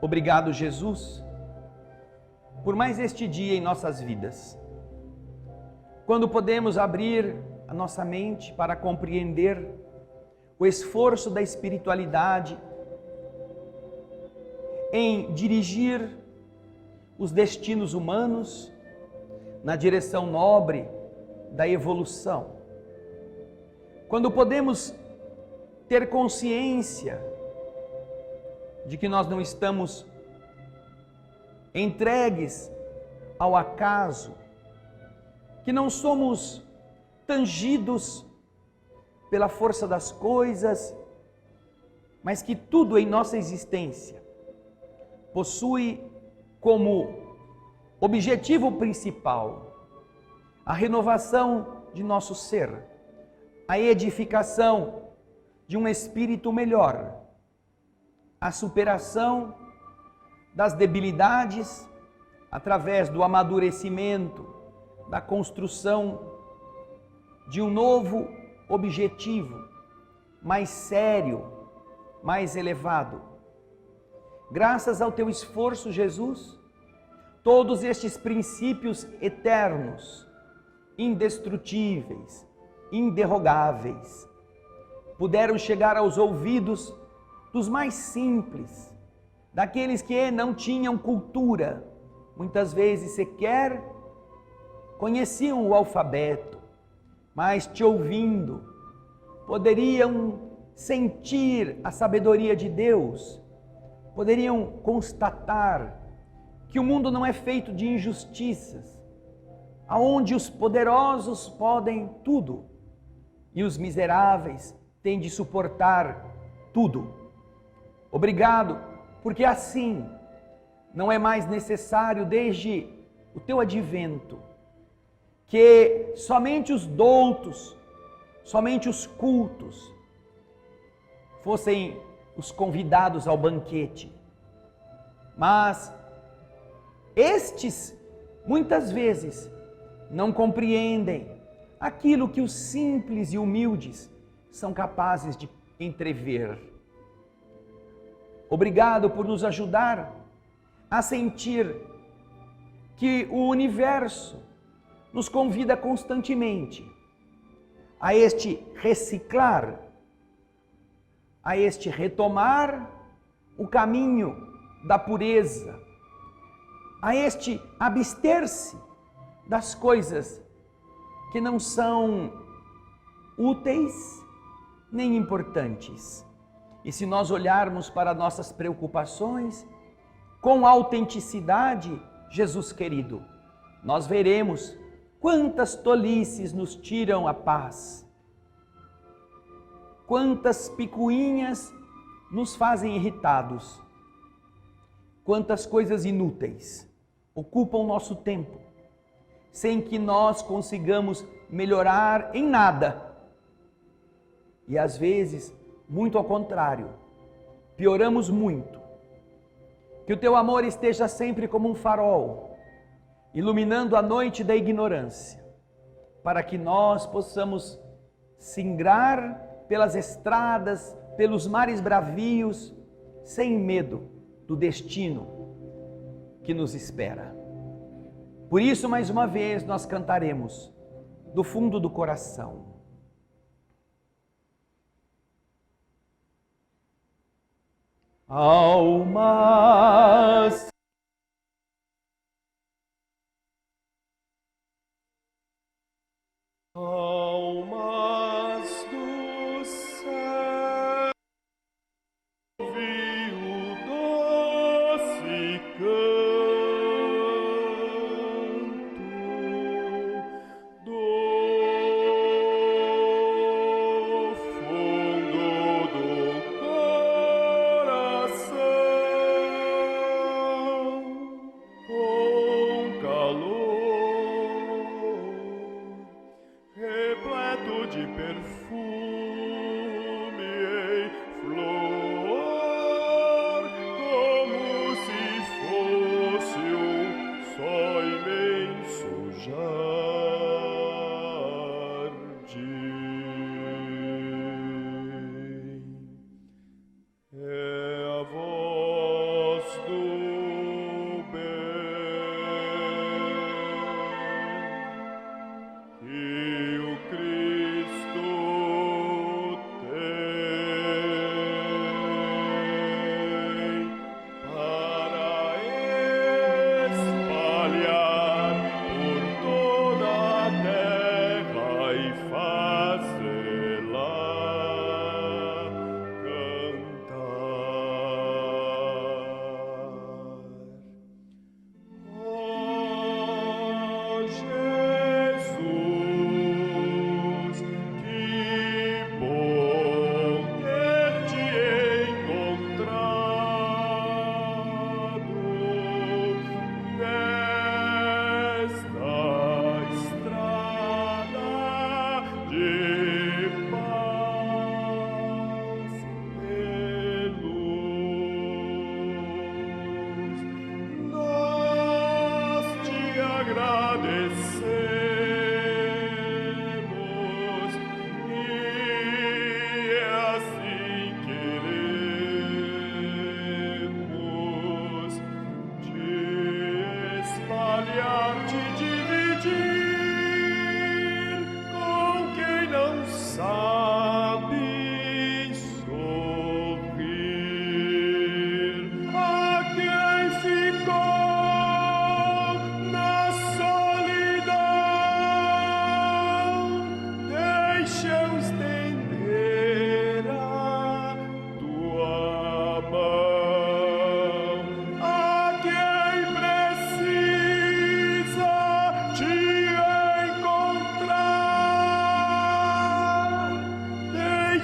Obrigado, Jesus, por mais este dia em nossas vidas, quando podemos abrir a nossa mente para compreender o esforço da espiritualidade em dirigir os destinos humanos na direção nobre da evolução. Quando podemos ter consciência de que nós não estamos entregues ao acaso, que não somos tangidos pela força das coisas, mas que tudo em nossa existência possui como objetivo principal a renovação de nosso ser, a edificação de um espírito melhor, a superação das debilidades através do amadurecimento, da construção de um novo objetivo, mais sério, mais elevado. Graças ao teu esforço, Jesus, todos estes princípios eternos, indestrutíveis, inderrogáveis, puderam chegar aos ouvidos dos mais simples, daqueles que não tinham cultura, muitas vezes sequer conheciam o alfabeto, mas te ouvindo, poderiam sentir a sabedoria de Deus, poderiam constatar que o mundo não é feito de injustiças, aonde os poderosos podem tudo e os miseráveis têm de suportar tudo. Obrigado, porque assim não é mais necessário, desde o teu advento, que somente os doutos, somente os cultos fossem os convidados ao banquete. Mas estes, muitas vezes, não compreendem aquilo que os simples e humildes são capazes de entrever. Obrigado por nos ajudar a sentir que o universo nos convida constantemente a este reciclar, a este retomar o caminho da pureza, a este abster-se das coisas que não são úteis nem importantes. E se nós olharmos para nossas preocupações com autenticidade, Jesus querido, nós veremos quantas tolices nos tiram a paz, quantas picuinhas nos fazem irritados, quantas coisas inúteis ocupam nosso tempo, sem que nós consigamos melhorar em nada. E às vezes, muito ao contrário, pioramos muito. Que o teu amor esteja sempre como um farol, iluminando a noite da ignorância, para que nós possamos singrar pelas estradas, pelos mares bravios, sem medo do destino que nos espera. Por isso, mais uma vez, nós cantaremos do fundo do coração. Almas, almas do céu, ouvi o doce canto do fundo do de perfume em flor, como se fosse um só imenso jardim. É a voz do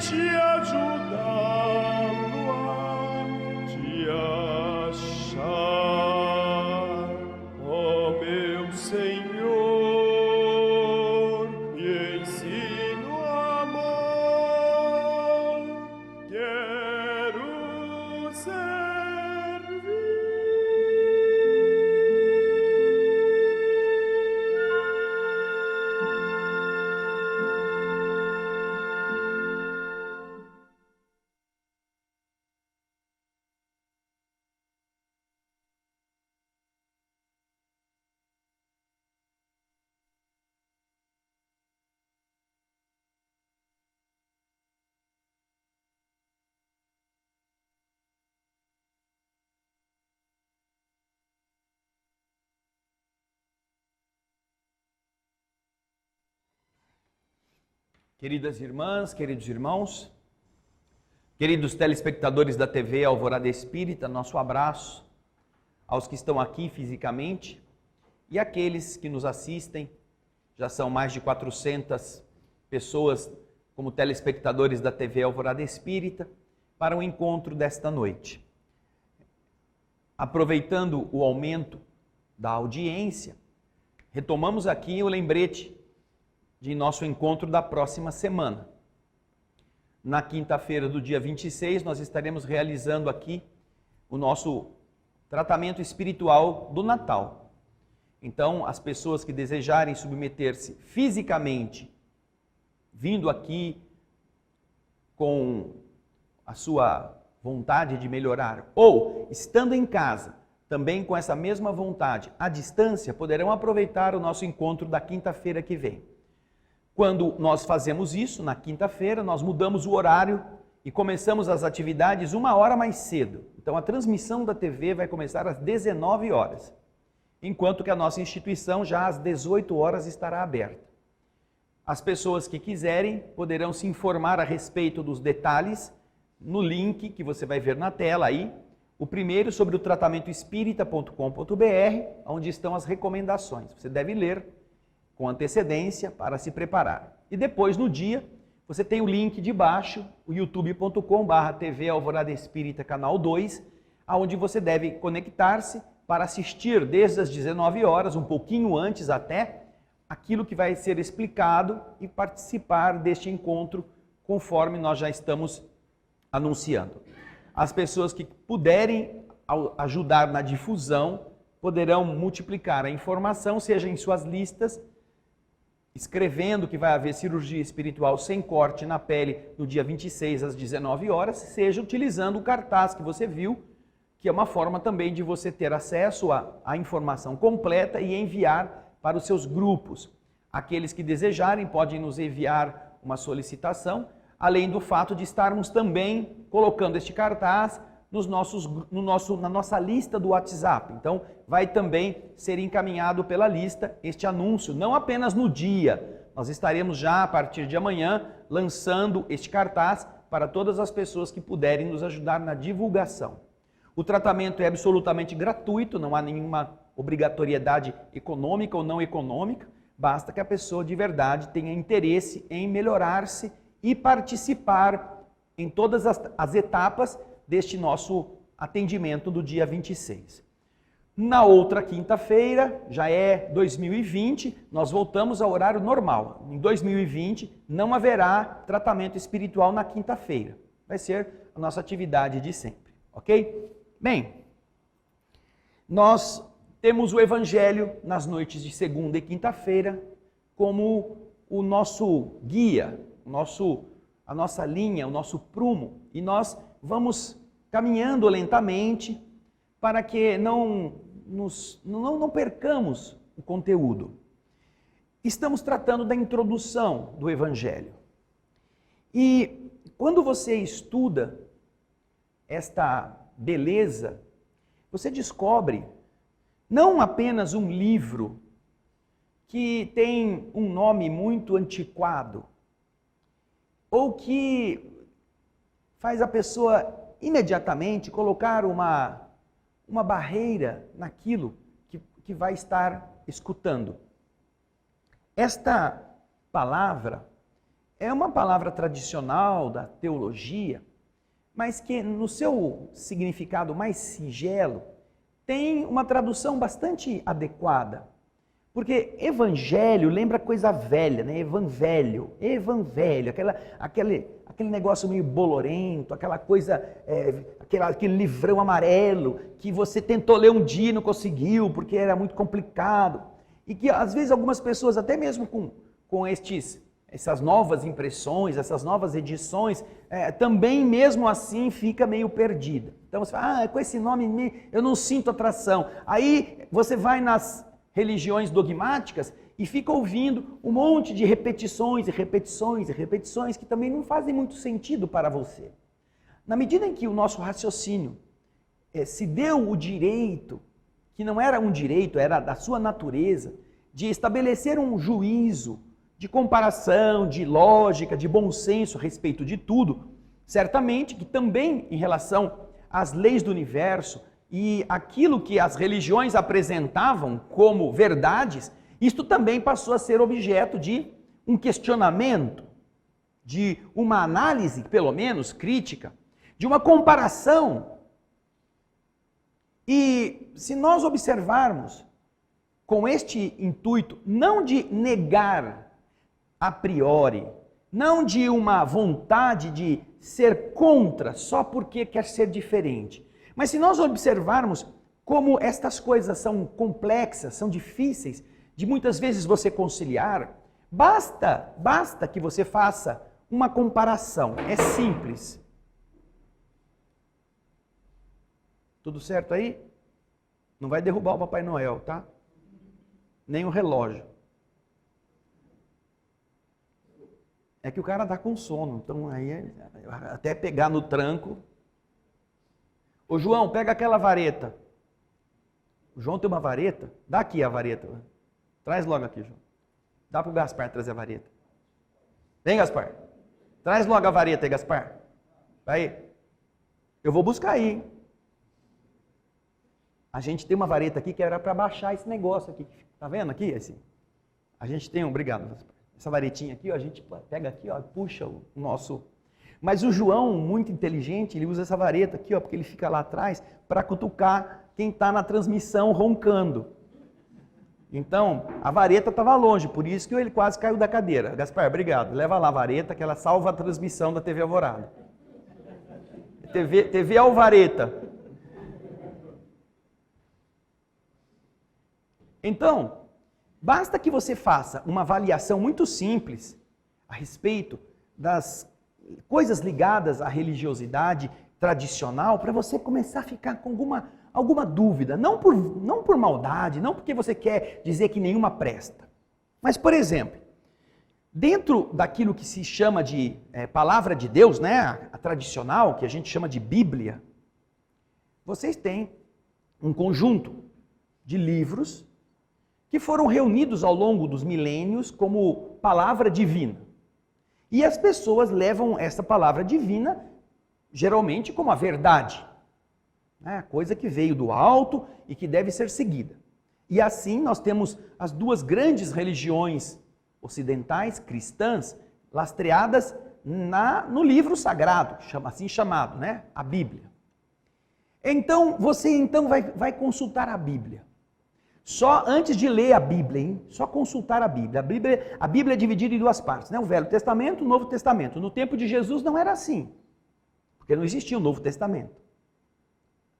te ajudá-lo a te achar, ó meu Senhor, me ensino amor, quero servir. Queridas irmãs, queridos irmãos, queridos telespectadores da TV Alvorada Espírita, nosso abraço aos que estão aqui fisicamente e aqueles que nos assistem. Já são mais de 400 pessoas como telespectadores da TV Alvorada Espírita para o encontro desta noite. Aproveitando o aumento da audiência, retomamos aqui o lembrete de nosso encontro da próxima semana. Na quinta-feira do dia 26, nós estaremos realizando aqui o nosso tratamento espiritual do Natal. Então, as pessoas que desejarem submeter-se fisicamente, vindo aqui com a sua vontade de melhorar, ou estando em casa, também com essa mesma vontade, à distância, poderão aproveitar o nosso encontro da quinta-feira que vem. Quando nós fazemos isso, na quinta-feira, nós mudamos o horário e começamos as atividades 1 hora mais cedo. Então, a transmissão da TV vai começar às 19 horas, enquanto que a nossa instituição já às 18 horas estará aberta. As pessoas que quiserem poderão se informar a respeito dos detalhes no link que você vai ver na tela aí. O primeiro sobre o tratamentoespírita.com.br, onde estão as recomendações. Você deve ler com antecedência para se preparar. E depois, no dia, você tem o link de baixo, o youtube.com/TV Alvorada Espírita, canal 2, onde você deve conectar-se para assistir desde as 19 horas, um pouquinho antes até, aquilo que vai ser explicado e participar deste encontro, conforme nós já estamos anunciando. As pessoas que puderem ajudar na difusão poderão multiplicar a informação, seja em suas listas, escrevendo que vai haver cirurgia espiritual sem corte na pele no dia 26 às 19 horas, seja utilizando o cartaz que você viu, que é uma forma também de você ter acesso à informação completa e enviar para os seus grupos. Aqueles que desejarem podem nos enviar uma solicitação, além do fato de estarmos também colocando este cartaz na nossa lista do WhatsApp. Então, vai também ser encaminhado pela lista este anúncio, não apenas no dia. Nós estaremos já, a partir de amanhã, lançando este cartaz para todas as pessoas que puderem nos ajudar na divulgação. O tratamento é absolutamente gratuito, não há nenhuma obrigatoriedade econômica ou não econômica, basta que a pessoa de verdade tenha interesse em melhorar-se e participar em todas as etapas deste nosso atendimento do dia 26. Na outra quinta-feira, já é 2020, nós voltamos ao horário normal. Em 2020 não haverá tratamento espiritual na quinta-feira. Vai ser a nossa atividade de sempre, ok? Bem, nós temos o Evangelho nas noites de segunda e quinta-feira como o nosso guia, a nossa linha, o nosso prumo, e nós vamos caminhando lentamente para que não percamos o conteúdo. Estamos tratando da introdução do Evangelho. E quando você estuda esta beleza, você descobre não apenas um livro que tem um nome muito antiquado, ou que faz a pessoa imediatamente colocar uma barreira naquilo que vai estar escutando. Esta palavra, é uma palavra tradicional da teologia, mas que no seu significado mais singelo tem uma tradução bastante adequada. Porque evangelho lembra coisa velha, né? Evangelho, aquele negócio meio bolorento, aquela coisa, aquele livrão amarelo que você tentou ler um dia e não conseguiu porque era muito complicado. E que às vezes algumas pessoas, até mesmo com essas novas impressões, essas novas edições, também mesmo assim fica meio perdida. Então você fala, com esse nome eu não sinto atração. Aí você vai nas religiões dogmáticas e fica ouvindo um monte de repetições e repetições e repetições que também não fazem muito sentido para você. Na medida em que o nosso raciocínio se deu o direito, que não era um direito, era da sua natureza, de estabelecer um juízo, de comparação, de lógica, de bom senso a respeito de tudo, certamente que também em relação às leis do universo e aquilo que as religiões apresentavam como verdades, isto também passou a ser objeto de um questionamento, de uma análise, pelo menos crítica, de uma comparação. E se nós observarmos com este intuito, não de negar a priori, não de uma vontade de ser contra só porque quer ser diferente, mas se nós observarmos como estas coisas são complexas, são difíceis de muitas vezes você conciliar, basta que você faça uma comparação, é simples. Tudo certo aí? Não vai derrubar o Papai Noel, tá? Nem o relógio. É que o cara dá com sono, então aí até pegar no tranco. Ô João, pega aquela vareta. O João tem uma vareta? Dá aqui a vareta. Traz logo aqui, João. Dá pro Gaspar trazer a vareta. Vem, Gaspar. Traz logo a vareta aí, Gaspar. Vai. Eu vou buscar aí, hein? A gente tem uma vareta aqui que era para baixar esse negócio aqui. Tá vendo aqui? A gente tem, obrigado, Gaspar. Essa varetinha aqui, ó, a gente pega aqui, ó, puxa o nosso... Mas o João, muito inteligente, ele usa essa vareta aqui, ó, porque ele fica lá atrás para cutucar quem está na transmissão roncando. Então, a vareta estava longe, por isso que ele quase caiu da cadeira. Gaspar, obrigado. Leva lá a vareta, que ela salva a transmissão da TV Alvorada. TV Alvareta. Então, basta que você faça uma avaliação muito simples a respeito das coisas ligadas à religiosidade tradicional para você começar a ficar com alguma dúvida. Não por maldade, não porque você quer dizer que nenhuma presta. Mas, por exemplo, dentro daquilo que se chama de palavra de Deus, né, a tradicional, que a gente chama de Bíblia, vocês têm um conjunto de livros que foram reunidos ao longo dos milênios como palavra divina. E as pessoas levam essa palavra divina, geralmente, como a verdade. Né? Coisa que veio do alto e que deve ser seguida. E assim nós temos as duas grandes religiões ocidentais, cristãs, lastreadas no livro sagrado, assim chamado, né? A Bíblia. Então, você vai consultar a Bíblia. Só antes de ler a Bíblia, hein? Só consultar a Bíblia. A Bíblia é dividida em duas partes, né? O Velho Testamento e o Novo Testamento. No tempo de Jesus não era assim, porque não existia o Novo Testamento.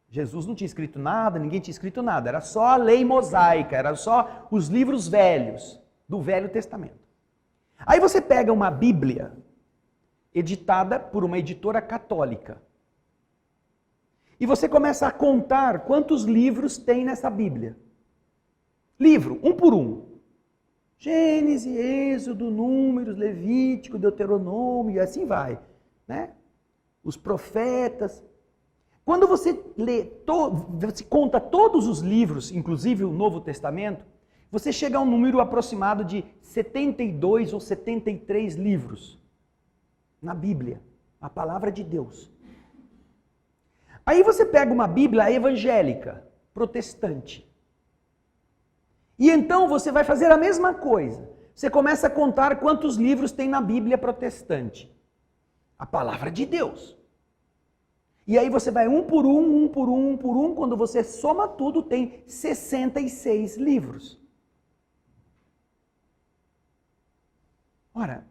Jesus não tinha escrito nada, ninguém tinha escrito nada. Era só a lei mosaica, era só os livros velhos do Velho Testamento. Aí você pega uma Bíblia editada por uma editora católica e você começa a contar quantos livros tem nessa Bíblia. Livro, um por um. Gênesis, Êxodo, Números, Levítico, Deuteronômio, e assim vai. Né? Os profetas. Quando você você conta todos os livros, inclusive o Novo Testamento, você chega a um número aproximado de 72 ou 73 livros na Bíblia, a palavra de Deus. Aí você pega uma Bíblia evangélica, protestante. E então você vai fazer a mesma coisa. você começa a contar quantos livros tem na Bíblia protestante. A palavra de Deus. E aí você vai um por um, quando você soma tudo, tem 66 livros. Ora,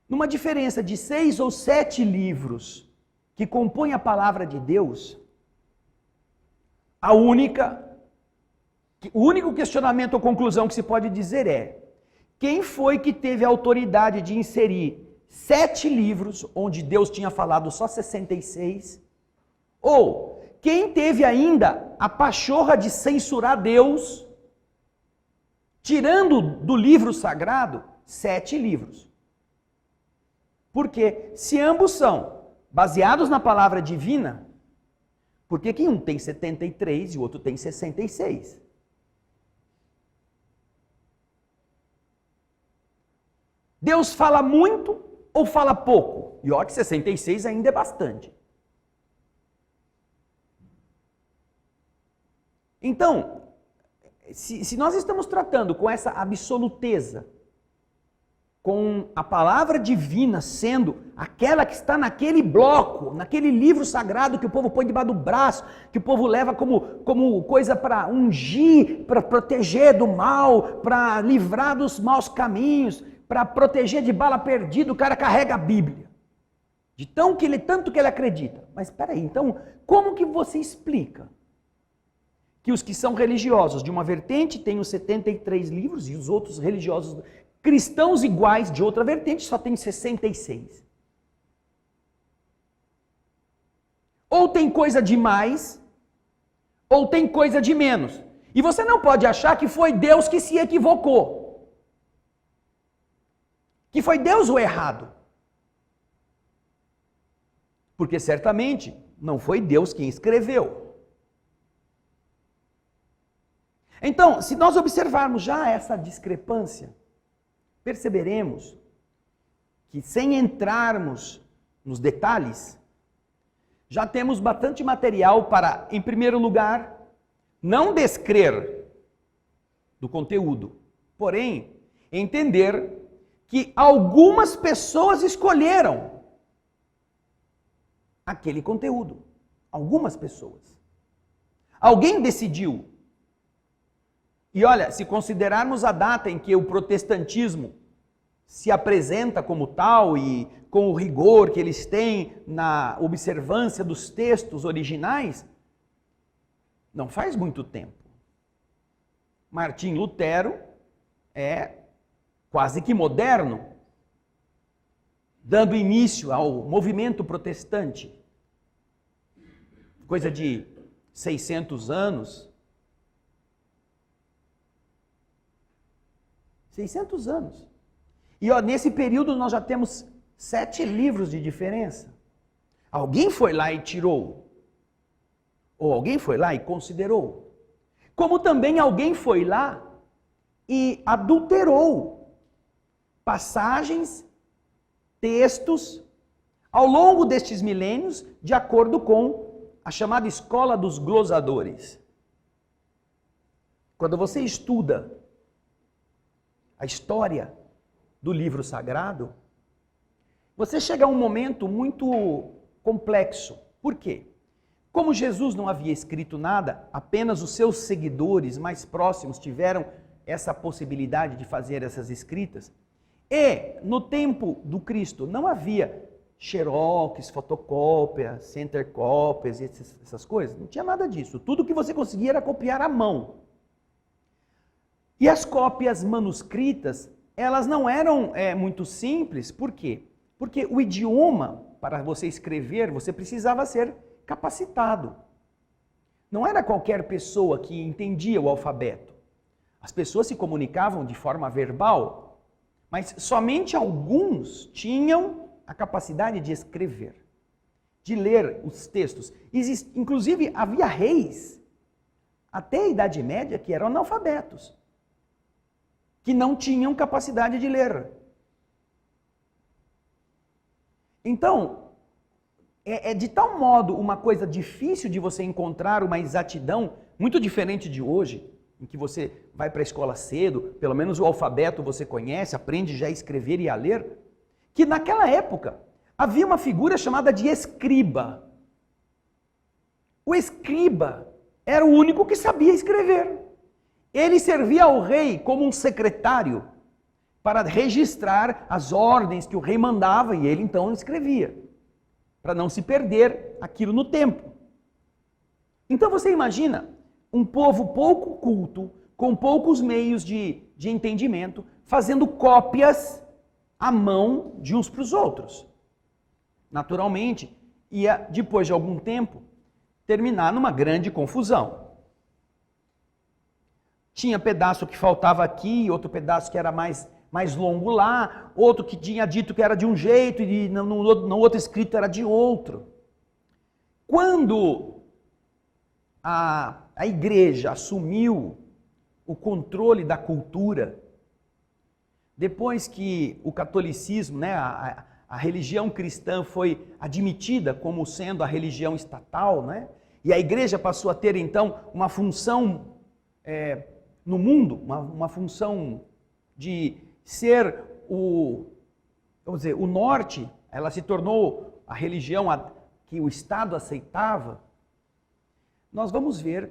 numa diferença de 6 ou 7 livros que compõem a palavra de Deus, o único questionamento ou conclusão que se pode dizer é: quem foi que teve a autoridade de inserir 7 livros, onde Deus tinha falado só 66? Ou quem teve ainda a pachorra de censurar Deus, tirando do livro sagrado 7 livros? Porque se ambos são baseados na palavra divina, por que um tem 73 e o outro tem 66? Deus fala muito ou fala pouco? E olha que 66 ainda é bastante. Então, se nós estamos tratando com essa absoluteza, com a palavra divina sendo aquela que está naquele bloco, naquele livro sagrado que o povo põe debaixo do braço, que o povo leva como coisa para ungir, para proteger do mal, para livrar dos maus caminhos, para proteger de bala perdida, o cara carrega a Bíblia. De tanto que ele acredita. Mas espera aí, então, como que você explica que os que são religiosos de uma vertente têm os 73 livros e os outros religiosos cristãos iguais de outra vertente só tem 66? Ou tem coisa de mais, ou tem coisa de menos. E você não pode achar que foi Deus que se equivocou. Que foi Deus o errado. Porque certamente não foi Deus quem escreveu. Então, se nós observarmos já essa discrepância, perceberemos que, sem entrarmos nos detalhes, já temos bastante material para, em primeiro lugar, não descrer do conteúdo, porém, entender que algumas pessoas escolheram aquele conteúdo. Algumas pessoas. Alguém decidiu. E olha, se considerarmos a data em que o protestantismo se apresenta como tal e com o rigor que eles têm na observância dos textos originais, não faz muito tempo. Martim Lutero é quase que moderno, dando início ao movimento protestante. Coisa de 600 anos. 600 anos. E nesse período nós já temos 7 livros de diferença. Alguém foi lá e tirou. Ou alguém foi lá e considerou. Como também alguém foi lá e adulterou passagens, textos, ao longo destes milênios, de acordo com a chamada escola dos glosadores. Quando você estuda a história do livro sagrado, você chega a um momento muito complexo. Por quê? Como Jesus não havia escrito nada, apenas os seus seguidores mais próximos tiveram essa possibilidade de fazer essas escritas. E no tempo do Cristo não havia xerox, fotocópia, centercópias, essas coisas. Não tinha nada disso. Tudo que você conseguia era copiar à mão. E as cópias manuscritas, elas não eram muito simples. Por quê? Porque o idioma, para você escrever, você precisava ser capacitado. Não era qualquer pessoa que entendia o alfabeto. As pessoas se comunicavam de forma verbal, mas somente alguns tinham a capacidade de escrever, de ler os textos. Inclusive, havia reis, até a Idade Média, que eram analfabetos, que não tinham capacidade de ler. Então, é de tal modo uma coisa difícil de você encontrar uma exatidão, muito diferente de hoje. em que você vai para a escola cedo, pelo menos o alfabeto você conhece, aprende já a escrever e a ler, que naquela época havia uma figura chamada de escriba. O escriba era o único que sabia escrever. Ele servia ao rei como um secretário para registrar as ordens que o rei mandava e ele então escrevia, para não se perder aquilo no tempo. Então você imagina um povo pouco culto, com poucos meios de entendimento, fazendo cópias à mão de uns para os outros. Naturalmente, ia, depois de algum tempo, terminar numa grande confusão. Tinha pedaço que faltava aqui, outro pedaço que era mais longo lá, outro que tinha dito que era de um jeito e no outro escrito era de outro. Quando a igreja assumiu o controle da cultura, depois que o catolicismo, né, a religião cristã foi admitida como sendo a religião estatal, né, e a igreja passou a ter então uma função no mundo, uma função de ser vamos dizer, o norte, ela se tornou a religião que o Estado aceitava. Nós vamos ver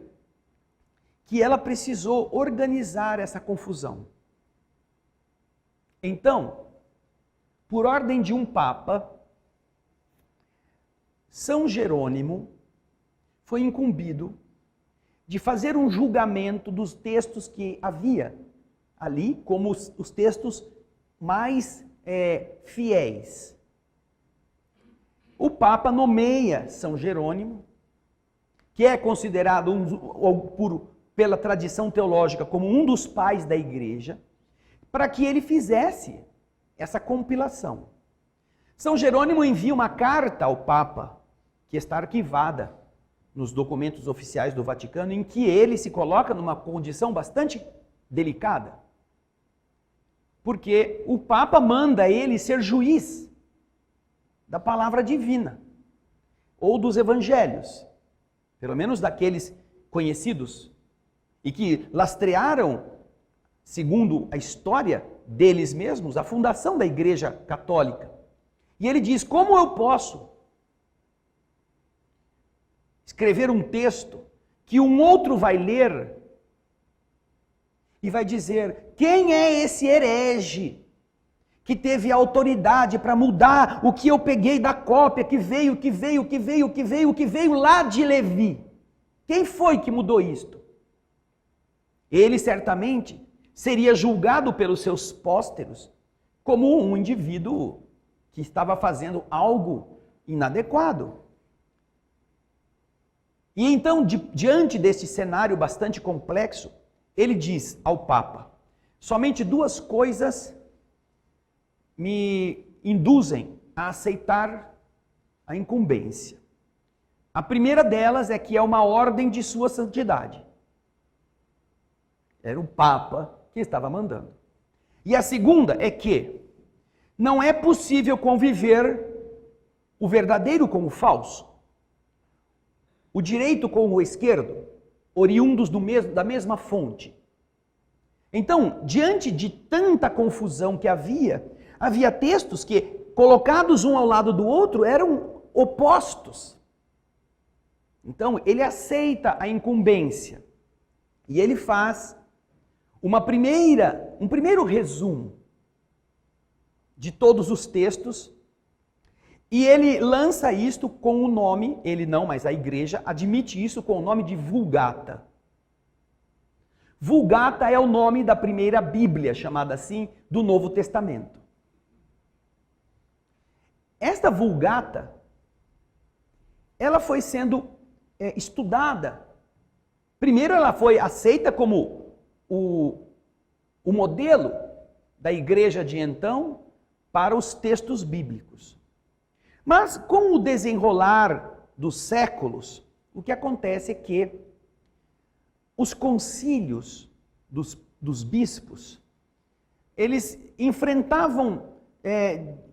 que ela precisou organizar essa confusão. Então, por ordem de um papa, São Jerônimo foi incumbido de fazer um julgamento dos textos que havia ali, como os textos mais fiéis. O papa nomeia São Jerônimo, que é considerado pela tradição teológica como um dos pais da igreja, para que ele fizesse essa compilação. São Jerônimo envia uma carta ao Papa, que está arquivada nos documentos oficiais do Vaticano, em que ele se coloca numa condição bastante delicada. Porque o Papa manda ele ser juiz da palavra divina, ou dos evangelhos, pelo menos daqueles conhecidos, e que lastrearam, segundo a história deles mesmos, a fundação da Igreja Católica. E ele diz: como eu posso escrever um texto que um outro vai ler e vai dizer: quem é esse herege que teve autoridade para mudar o que eu peguei da cópia, que veio lá de Levi? Quem foi que mudou isto? Ele certamente seria julgado pelos seus pósteros como um indivíduo que estava fazendo algo inadequado. E então, diante deste cenário bastante complexo, ele diz ao Papa: somente duas coisas me induzem a aceitar a incumbência. A primeira delas é que é uma ordem de sua santidade. Era o Papa que estava mandando. E a segunda é que não é possível conviver o verdadeiro com o falso, o direito com o esquerdo, oriundos da mesma fonte. Então, diante de tanta confusão que havia textos que, colocados um ao lado do outro, eram opostos. Então, ele aceita a incumbência e ele faz um primeiro resumo de todos os textos, e ele lança isto com o nome, ele não, mas a igreja admite isso com o nome de Vulgata. Vulgata é o nome da primeira Bíblia, chamada assim, do Novo Testamento. Esta Vulgata, ela foi sendo estudada. Primeiro ela foi aceita como o modelo da igreja de então para os textos bíblicos. Mas com o desenrolar dos séculos, o que acontece é que os concílios dos bispos, eles enfrentavam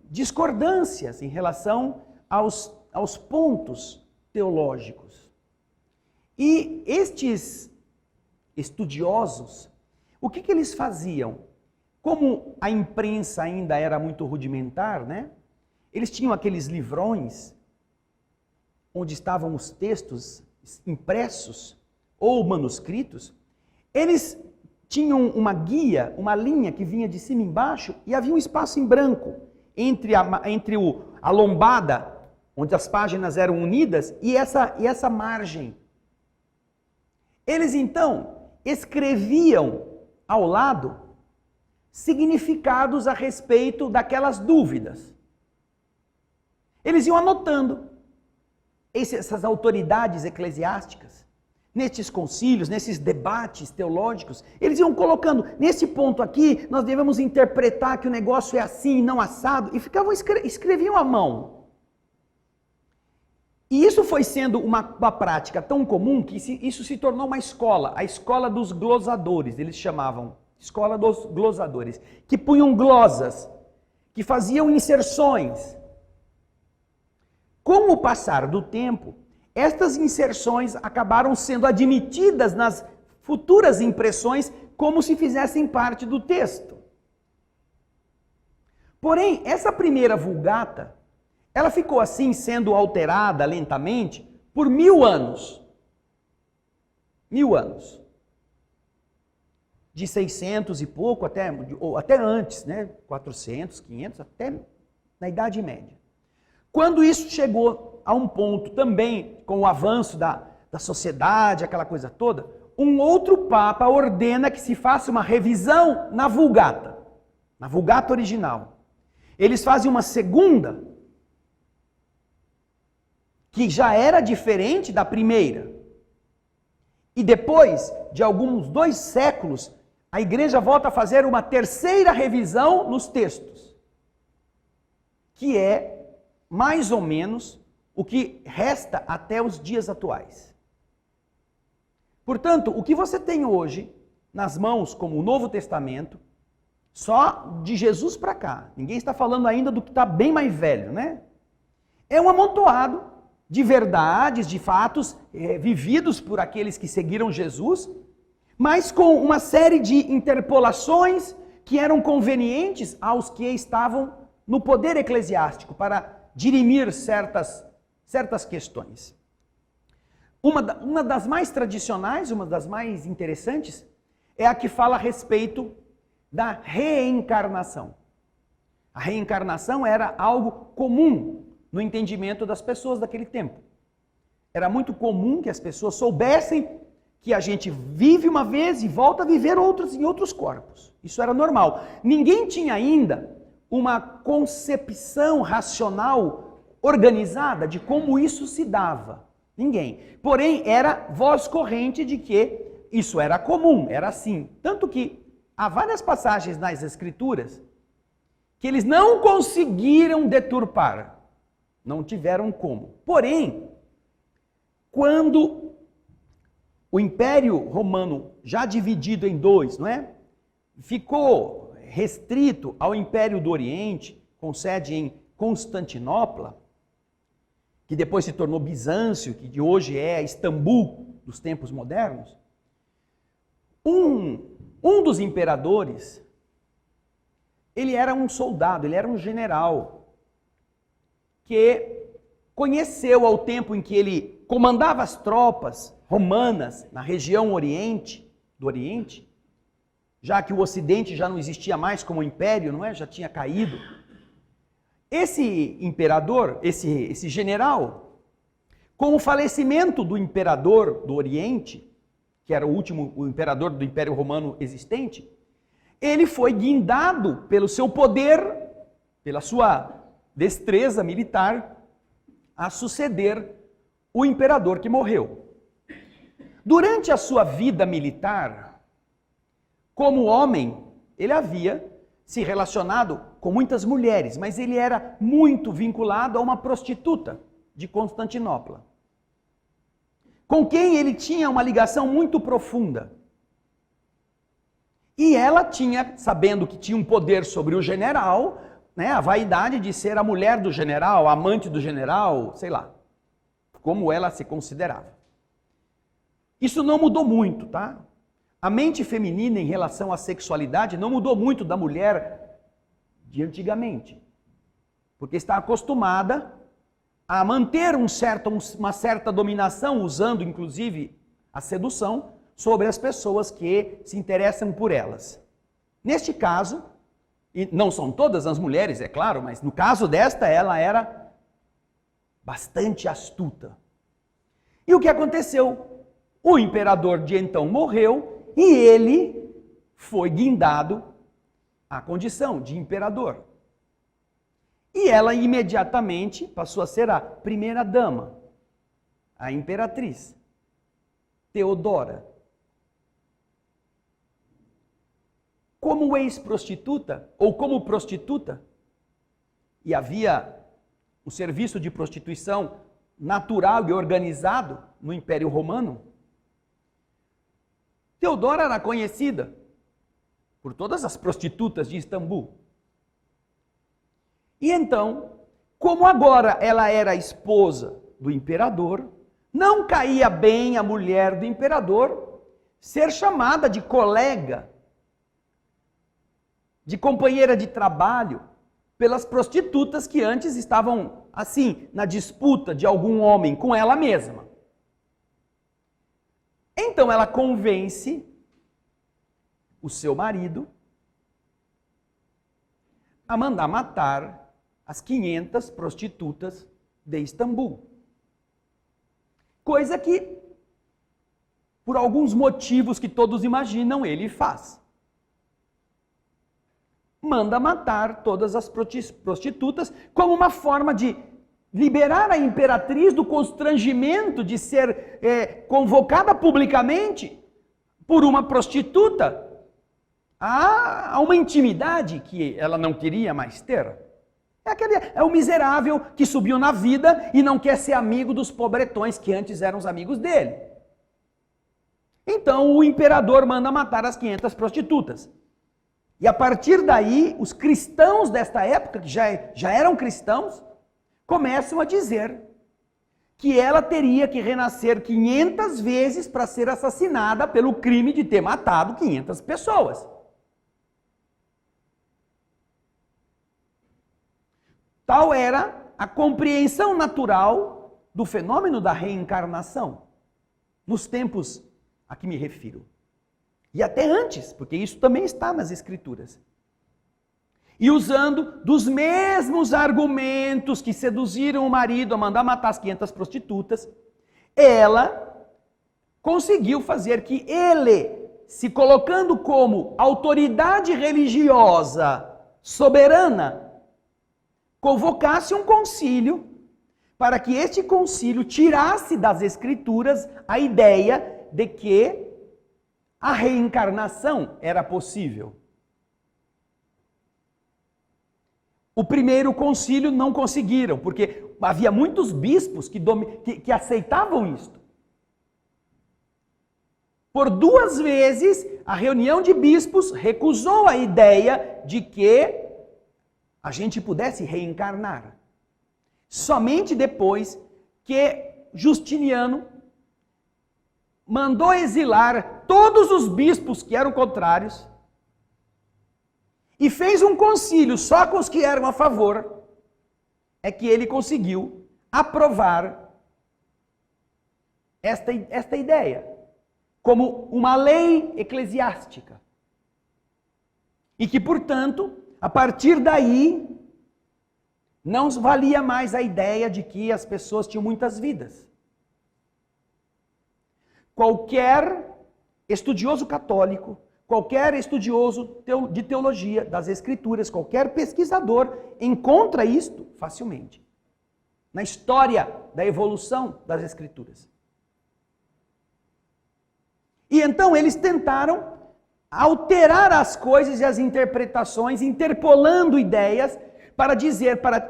discordâncias em relação aos pontos teológicos. E estes estudiosos, o que eles faziam? Como a imprensa ainda era muito rudimentar, né? Eles tinham aqueles livrões onde estavam os textos impressos ou manuscritos. Eles tinham uma guia, uma linha que vinha de cima e embaixo e havia um espaço em branco entre a lombada, onde as páginas eram unidas, e essa margem. Eles então escreviam ao lado significados a respeito daquelas dúvidas. Eles iam anotando. Essas autoridades eclesiásticas, nestes concílios, nesses debates teológicos, eles iam colocando, nesse ponto aqui, nós devemos interpretar que o negócio é assim e não assado, e escreviam à mão. E isso foi sendo uma prática tão comum que isso se tornou uma escola, a escola dos glosadores, eles chamavam, escola dos glosadores, que punham glosas, que faziam inserções. Com o passar do tempo, estas inserções acabaram sendo admitidas nas futuras impressões como se fizessem parte do texto. Porém, essa primeira Vulgata, ela ficou assim sendo alterada lentamente por 1000 anos. 1000 anos. De 600 e pouco ou até antes, né? 400, 500, até na Idade Média. Quando isso chegou a um ponto também, com o avanço da sociedade, aquela coisa toda, um outro Papa ordena que se faça uma revisão na Vulgata original. Eles fazem uma segunda, que já era diferente da primeira. E depois de alguns 2 séculos, a igreja volta a fazer uma terceira revisão nos textos, que é mais ou menos o que resta até os dias atuais. Portanto, o que você tem hoje nas mãos como o Novo Testamento, só de Jesus para cá, ninguém está falando ainda do que está bem mais velho, né? É um amontoado de verdades, de fatos vividos por aqueles que seguiram Jesus, mas com uma série de interpolações que eram convenientes aos que estavam no poder eclesiástico para dirimir certas questões. Uma das mais tradicionais, uma das mais interessantes, é a que fala a respeito da reencarnação. A reencarnação era algo comum no entendimento das pessoas daquele tempo. Era muito comum que as pessoas soubessem que a gente vive uma vez e volta a viver em outros corpos. Isso era normal. Ninguém tinha ainda uma concepção racional organizada de como isso se dava. Ninguém. Porém, era voz corrente de que isso era comum, era assim. Tanto que há várias passagens nas Escrituras que eles não conseguiram deturpar. Não tiveram como. Porém, quando o Império Romano, já dividido em 2, não é? Ficou restrito ao Império do Oriente, com sede em Constantinopla, que depois se tornou Bizâncio, que de hoje é Istambul dos tempos modernos. Um dos imperadores, ele era um soldado, ele era um general, que conheceu ao tempo em que ele comandava as tropas romanas na região do Oriente, já que o Ocidente já não existia mais como império, não é? Já tinha caído. Esse imperador, esse general, com o falecimento do imperador do Oriente, que era o imperador do Império Romano existente, ele foi guindado pelo seu poder, pela sua destreza militar, a suceder o imperador que morreu. Durante a sua vida militar, como homem, ele havia se relacionado com muitas mulheres, mas ele era muito vinculado a uma prostituta de Constantinopla, com quem ele tinha uma ligação muito profunda. E ela tinha, sabendo que tinha um poder sobre o general, né, a vaidade de ser a mulher do general, a amante do general, sei lá, como ela se considerava. Isso não mudou muito, tá? A mente feminina em relação à sexualidade não mudou muito da mulher de antigamente, porque está acostumada a manter uma certa dominação, usando inclusive a sedução, sobre as pessoas que se interessam por elas. Neste caso, e não são todas as mulheres, é claro, mas no caso desta, ela era bastante astuta. E o que aconteceu? O imperador de então morreu e ele foi guindado à condição de imperador. E ela imediatamente passou a ser a primeira dama, a imperatriz, Teodora. Como ex-prostituta, ou como prostituta, e havia o serviço de prostituição natural e organizado no Império Romano, Teodora era conhecida por todas as prostitutas de Istambul. E então, como agora ela era esposa do imperador, não caía bem a mulher do imperador ser chamada de colega, de companheira de trabalho, pelas prostitutas que antes estavam, assim, na disputa de algum homem com ela mesma. Então ela convence o seu marido a mandar matar as 500 prostitutas de Istambul. Coisa que, por alguns motivos que todos imaginam, ele faz. Manda matar todas as prostitutas como uma forma de liberar a imperatriz do constrangimento de ser convocada publicamente por uma prostituta a uma intimidade que ela não queria mais ter. É o miserável que subiu na vida e não quer ser amigo dos pobretões que antes eram os amigos dele. Então o imperador manda matar as 500 prostitutas. E a partir daí, os cristãos desta época, que já eram cristãos, começam a dizer que ela teria que renascer 500 vezes para ser assassinada pelo crime de ter matado 500 pessoas. Tal era a compreensão natural do fenômeno da reencarnação, nos tempos a que me refiro. E até antes, porque isso também está nas Escrituras. E usando dos mesmos argumentos que seduziram o marido a mandar matar as 500 prostitutas, ela conseguiu fazer que ele, se colocando como autoridade religiosa soberana, convocasse um concílio para que este concílio tirasse das Escrituras a ideia de que a reencarnação era possível. O primeiro concílio não conseguiram, porque havia muitos bispos que aceitavam isto. Por 2 vezes, a reunião de bispos recusou a ideia de que a gente pudesse reencarnar. Somente depois que Justiniano mandou exilar todos os bispos que eram contrários e fez um concílio só com os que eram a favor, é que ele conseguiu aprovar esta ideia como uma lei eclesiástica. E que, portanto, a partir daí, não valia mais a ideia de que as pessoas tinham muitas vidas. Qualquer estudioso católico, qualquer estudioso de teologia das Escrituras, qualquer pesquisador encontra isto facilmente na história da evolução das Escrituras. E então eles tentaram alterar as coisas e as interpretações, interpolando ideias para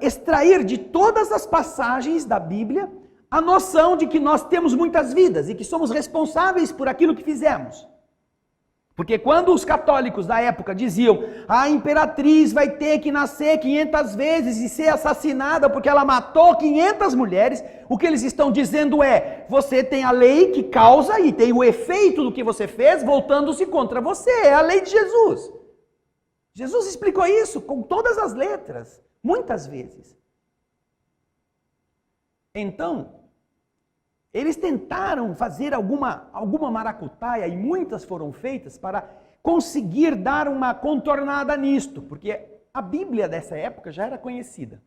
extrair de todas as passagens da Bíblia a noção de que nós temos muitas vidas e que somos responsáveis por aquilo que fizemos. Porque quando os católicos da época diziam a imperatriz vai ter que nascer 500 vezes e ser assassinada porque ela matou 500 mulheres, o que eles estão dizendo é, você tem a lei que causa e tem o efeito do que você fez voltando-se contra você, é a lei de Jesus. Jesus explicou isso com todas as letras, muitas vezes. Então, eles tentaram fazer alguma maracutaia, e muitas foram feitas, para conseguir dar uma contornada nisto, porque a Bíblia dessa época já era conhecida,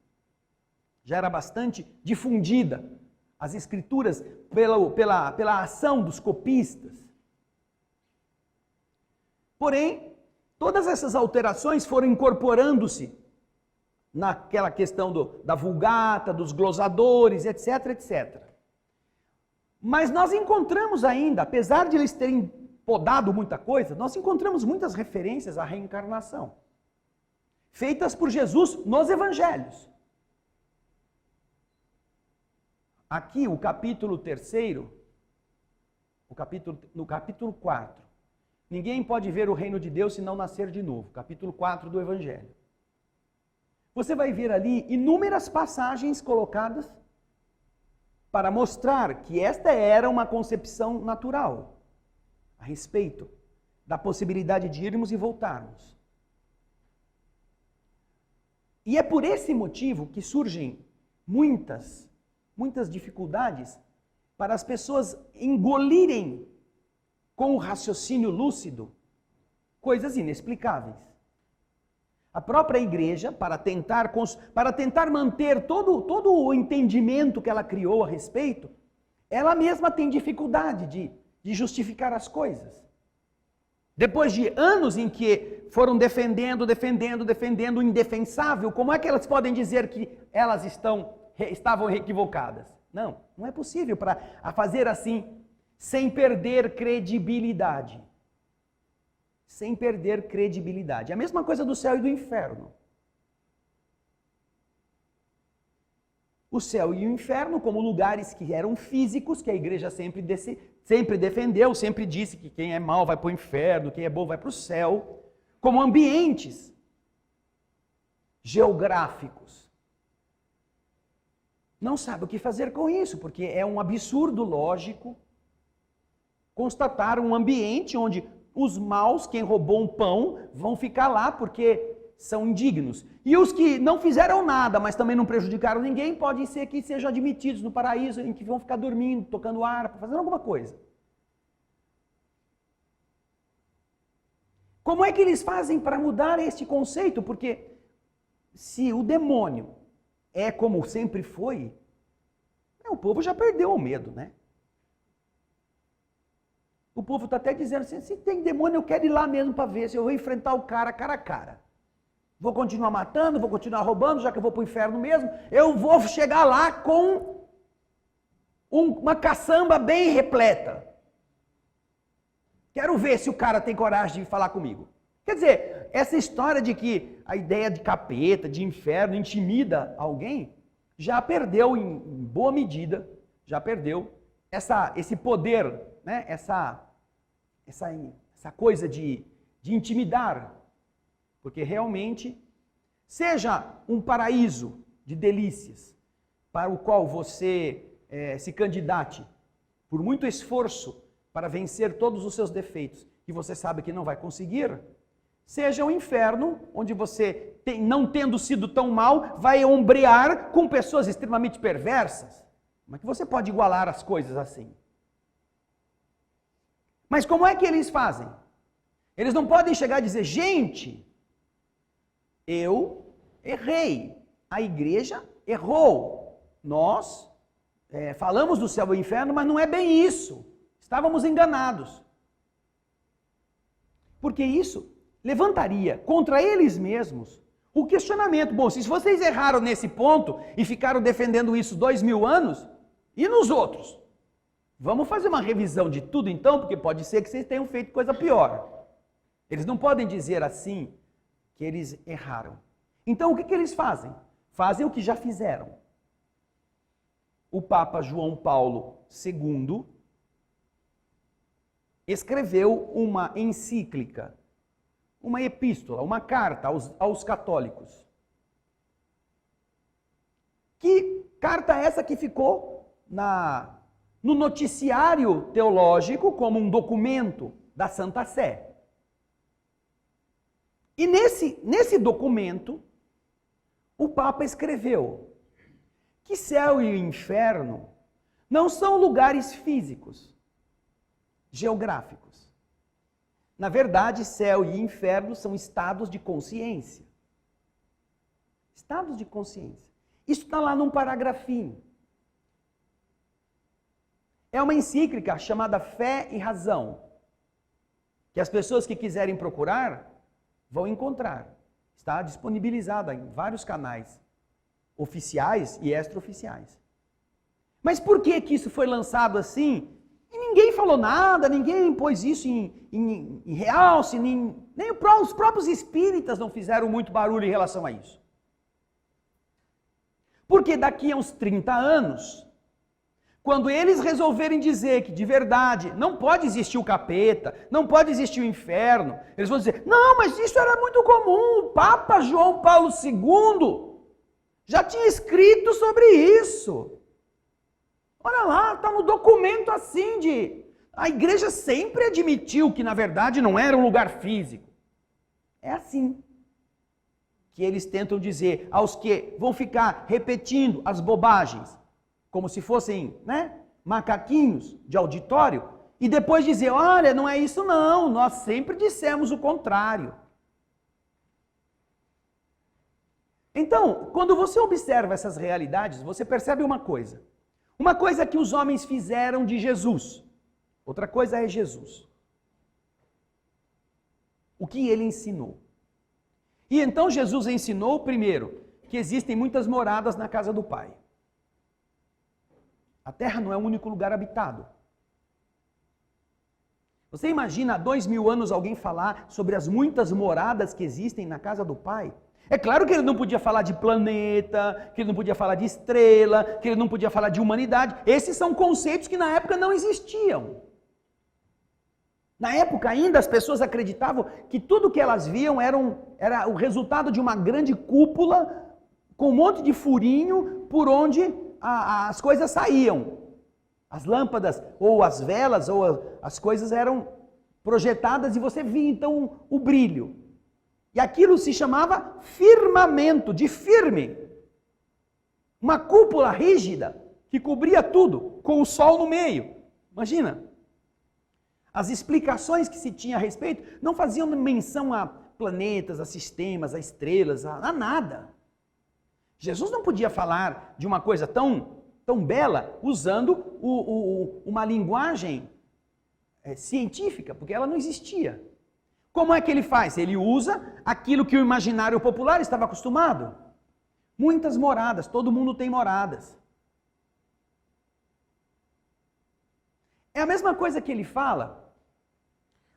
já era bastante difundida, as escrituras pela ação dos copistas. Porém, todas essas alterações foram incorporando-se naquela questão da Vulgata, dos glosadores, etc, etc. Mas nós encontramos ainda, apesar de eles terem podado muita coisa, nós encontramos muitas referências à reencarnação, feitas por Jesus nos evangelhos. Aqui, o capítulo 3, no capítulo 4, ninguém pode ver o reino de Deus se não nascer de novo, capítulo 4 do evangelho. Você vai ver ali inúmeras passagens colocadas para mostrar que esta era uma concepção natural a respeito da possibilidade de irmos e voltarmos. E é por esse motivo que surgem muitas dificuldades para as pessoas engolirem com o raciocínio lúcido coisas inexplicáveis. A própria igreja, para tentar manter todo o entendimento que ela criou a respeito, ela mesma tem dificuldade de justificar as coisas. Depois de anos em que foram defendendo o indefensável, como é que elas podem dizer que elas estavam equivocadas? Não é possível para fazer assim, sem perder credibilidade. Sem perder credibilidade. A mesma coisa do céu e do inferno. O céu e o inferno como lugares que eram físicos, que a igreja sempre defendeu, sempre disse que quem é mau vai para o inferno, quem é bom vai para o céu, como ambientes geográficos. Não sabe o que fazer com isso, porque é um absurdo lógico constatar um ambiente onde os maus, quem roubou um pão, vão ficar lá porque são indignos. E os que não fizeram nada, mas também não prejudicaram ninguém, podem ser que sejam admitidos no paraíso, em que vão ficar dormindo, tocando harpa, fazendo alguma coisa. Como é que eles fazem para mudar este conceito? Porque se o demônio é como sempre foi, o povo já perdeu o medo, né? O povo está até dizendo assim, se tem demônio eu quero ir lá mesmo para ver se eu vou enfrentar o cara a cara. Vou continuar matando, vou continuar roubando, já que eu vou para o inferno mesmo, eu vou chegar lá com uma caçamba bem repleta. Quero ver se o cara tem coragem de falar comigo. Quer dizer, essa história de que a ideia de capeta, de inferno, intimida alguém, já perdeu em boa medida, já perdeu esse poder, né? essa coisa de intimidar. Porque realmente, seja um paraíso de delícias, para o qual você se candidate por muito esforço para vencer todos os seus defeitos, e você sabe que não vai conseguir, seja um inferno, onde você, não tendo sido tão mal, vai ombrear com pessoas extremamente perversas. Como é que você pode igualar as coisas assim? Mas como é que eles fazem? Eles não podem chegar e dizer, gente, eu errei, a igreja errou, nós falamos do céu e do inferno, mas não é bem isso, estávamos enganados. Porque isso levantaria contra eles mesmos o questionamento, bom, se vocês erraram nesse ponto e ficaram defendendo isso 2000 anos, e nos outros? Vamos fazer uma revisão de tudo então, porque pode ser que vocês tenham feito coisa pior. Eles não podem dizer assim que eles erraram. Então o que eles fazem? Fazem o que já fizeram. O Papa João Paulo II, escreveu uma encíclica, uma epístola, uma carta aos católicos. Que carta é essa que ficou no noticiário teológico como um documento da Santa Sé? E nesse documento, o Papa escreveu que céu e inferno não são lugares físicos, geográficos. Na verdade, céu e inferno são estados de consciência. Estados de consciência. Isso está lá num paragrafinho. É uma encíclica chamada Fé e Razão, que as pessoas que quiserem procurar vão encontrar. Está disponibilizada em vários canais oficiais e extraoficiais. Mas por que isso foi lançado assim? E ninguém falou nada, ninguém pôs isso em realce, nem os próprios espíritas não fizeram muito barulho em relação a isso. Porque daqui a uns 30 anos, quando eles resolverem dizer que de verdade não pode existir o capeta, não pode existir o inferno, eles vão dizer, não, mas isso era muito comum, o Papa João Paulo II já tinha escrito sobre isso. Olha lá, está no documento assim de... A igreja sempre admitiu que na verdade não era um lugar físico. É assim que eles tentam dizer aos que vão ficar repetindo as bobagens, como se fossem, macaquinhos de auditório, e depois dizer, olha, não é isso não, nós sempre dissemos o contrário. Então, quando você observa essas realidades, você percebe uma coisa. Uma coisa é que os homens fizeram de Jesus, outra coisa é Jesus. O que ele ensinou. E então Jesus ensinou, primeiro, que existem muitas moradas na casa do Pai. A terra não é o único lugar habitado. Você imagina há 2000 anos alguém falar sobre as muitas moradas que existem na casa do Pai? É claro que ele não podia falar de planeta, que ele não podia falar de estrela, que ele não podia falar de humanidade. Esses são conceitos que na época não existiam. Na época ainda as pessoas acreditavam que tudo que elas viam era o resultado de uma grande cúpula com um monte de furinho por onde as coisas saíam. As lâmpadas ou as velas ou as coisas eram projetadas e você via então o brilho. E aquilo se chamava firmamento, de firme. Uma cúpula rígida que cobria tudo, com o sol no meio. Imagina. As explicações que se tinha a respeito não faziam menção a planetas, a sistemas, a estrelas, a nada. Jesus não podia falar de uma coisa tão bela usando uma linguagem científica, porque ela não existia. Como é que ele faz? Ele usa aquilo que o imaginário popular estava acostumado. Muitas moradas, todo mundo tem moradas. É a mesma coisa que ele fala.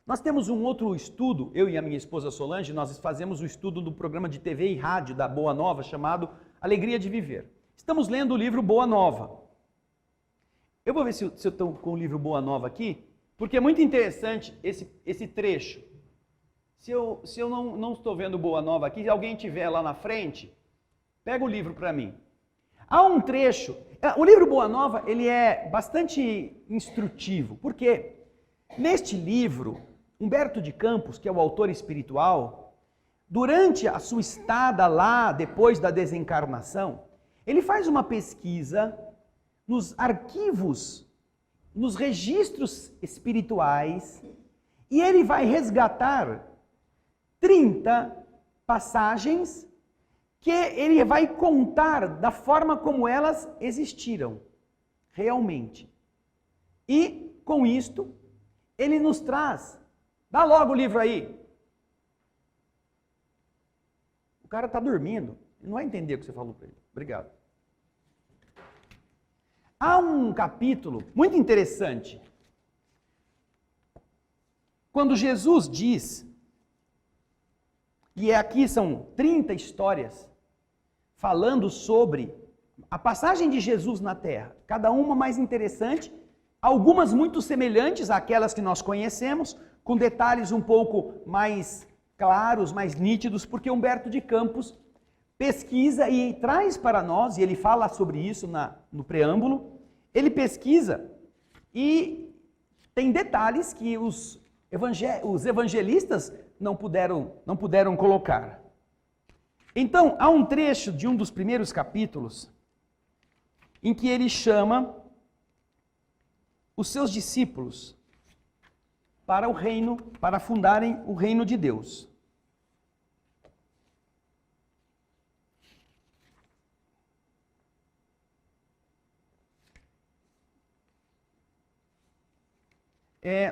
Nós temos um outro estudo, eu e a minha esposa Solange, nós fazemos o estudo do programa de TV e rádio da Boa Nova, chamado Alegria de Viver. Estamos lendo o livro Boa Nova. Eu vou ver se eu estou com o livro Boa Nova aqui, porque é muito interessante esse trecho. Se eu não estou vendo Boa Nova aqui, se alguém tiver lá na frente, pega o livro para mim. Há um trecho, o livro Boa Nova, ele é bastante instrutivo, porque neste livro, Humberto de Campos, que é o autor espiritual, durante a sua estada lá, depois da desencarnação, ele faz uma pesquisa nos arquivos, nos registros espirituais, e ele vai resgatar 30 passagens que ele vai contar da forma como elas existiram, realmente. E, com isto, ele nos traz... Dá logo o livro aí. O cara está dormindo, ele não vai entender o que você falou para ele. Obrigado. Há um capítulo muito interessante. Quando Jesus diz... E aqui são 30 histórias falando sobre a passagem de Jesus na Terra, cada uma mais interessante algumas muito semelhantes àquelas que nós conhecemos, com detalhes um pouco mais claros, mais nítidos, porque Humberto de Campos pesquisa e traz para nós, e ele fala sobre isso no preâmbulo, ele pesquisa e tem detalhes que os evangelistas não puderam colocar. Então, há um trecho de um dos primeiros capítulos em que ele chama os seus discípulos para o reino, para fundarem o reino de Deus.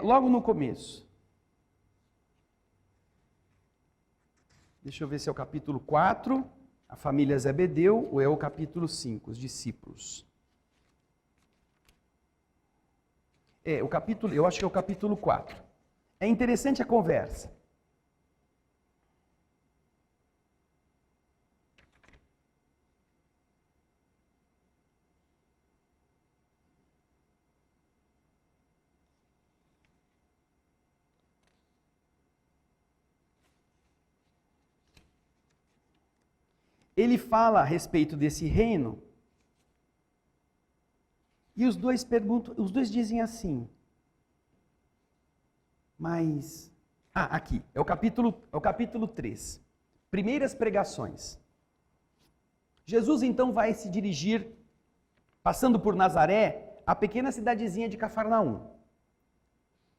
Logo no começo. Deixa eu ver se é o capítulo 4, a família Zebedeu, ou é o capítulo 5, os discípulos. Eu acho que é o capítulo 4. É interessante a conversa. Ele fala a respeito desse reino, e os dois dizem assim, mas... aqui, é o capítulo 3, primeiras pregações. Jesus então vai se dirigir, passando por Nazaré, à pequena cidadezinha de Cafarnaum.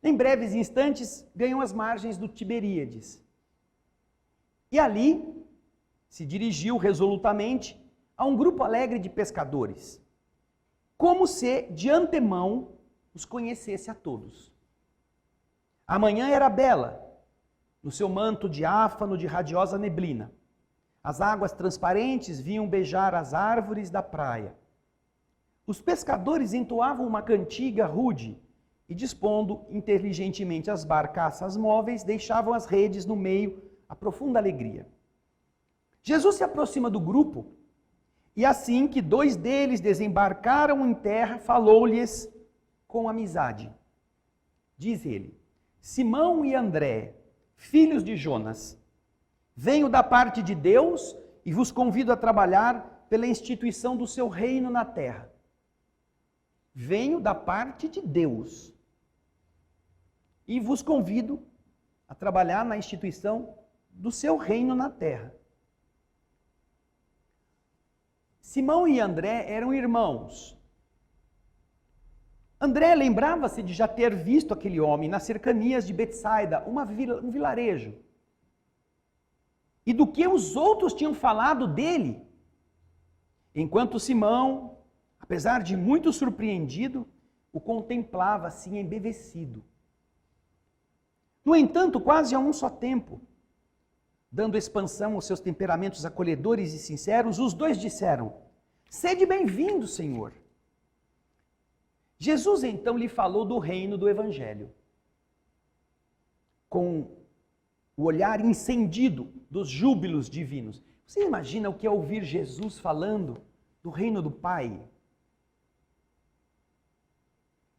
Em breves instantes, ganham as margens do Tiberíades. E ali se dirigiu resolutamente a um grupo alegre de pescadores, como se de antemão os conhecesse a todos. A manhã era bela, no seu manto diáfano de radiosa neblina. As águas transparentes vinham beijar as árvores da praia. Os pescadores entoavam uma cantiga rude e, dispondo inteligentemente as barcaças móveis, deixavam as redes no meio a profunda alegria. Jesus se aproxima do grupo e, assim que dois deles desembarcaram em terra, falou-lhes com amizade. Diz ele: Simão e André, filhos de Jonas, venho da parte de Deus e vos convido a trabalhar pela instituição do seu reino na terra. Venho da parte de Deus e vos convido a trabalhar na instituição do seu reino na terra. Simão e André eram irmãos. André lembrava-se de já ter visto aquele homem nas cercanias de Betsaida, um vilarejo. E do que os outros tinham falado dele. Enquanto Simão, apesar de muito surpreendido, o contemplava assim embevecido. No entanto, quase a um só tempo, dando expansão aos seus temperamentos acolhedores e sinceros, os dois disseram: Sede bem-vindo, Senhor. Jesus então lhe falou do reino do Evangelho, com o olhar incendido dos júbilos divinos. Você imagina o que é ouvir Jesus falando do reino do Pai?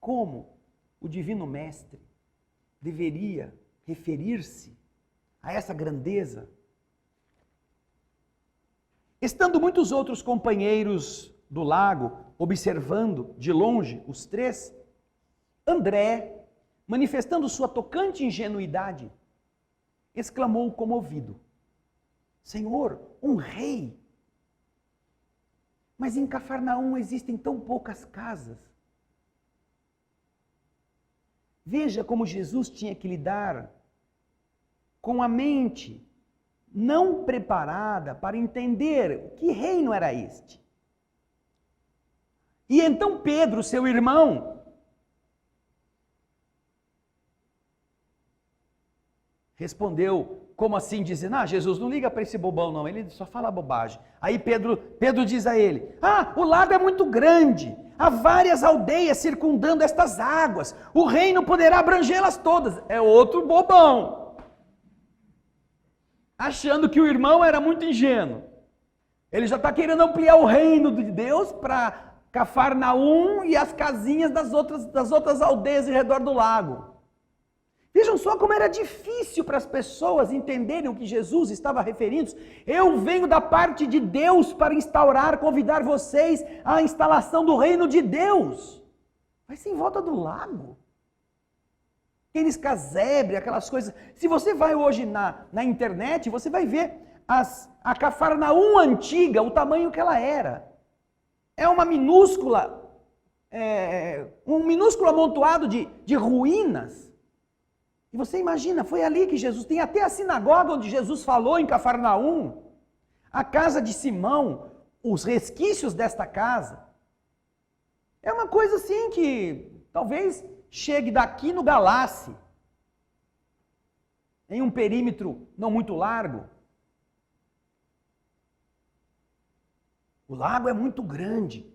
Como o Divino Mestre deveria referir-se a essa grandeza? Estando muitos outros companheiros do lago, observando de longe os três, André, manifestando sua tocante ingenuidade, exclamou comovido: Senhor, um rei! Mas em Cafarnaum existem tão poucas casas. Veja como Jesus tinha que lidar com a mente não preparada para entender que reino era este. E então Pedro, seu irmão, respondeu, como assim, dizendo: Jesus, não liga para esse bobão não, ele só fala bobagem. Aí Pedro diz a ele: o lago é muito grande, há várias aldeias circundando estas águas, o reino poderá abrangê-las todas. É outro bobão, achando que o irmão era muito ingênuo. Ele já está querendo ampliar o reino de Deus para Cafarnaum e as casinhas das outras aldeias ao redor do lago. Vejam só como era difícil para as pessoas entenderem o que Jesus estava referindo. Eu venho da parte de Deus para instaurar, convidar vocês à instalação do reino de Deus. Vai ser em volta do lago. Aqueles casebres, aquelas coisas. Se você vai hoje na internet, você vai ver a Cafarnaum antiga, o tamanho que ela era. É uma minúscula, um minúsculo amontoado de ruínas. E você imagina, foi ali que Jesus, tem até a sinagoga onde Jesus falou em Cafarnaum, a casa de Simão, os resquícios desta casa. É uma coisa assim que talvez chegue daqui no Galácia, em um perímetro não muito largo. O lago é muito grande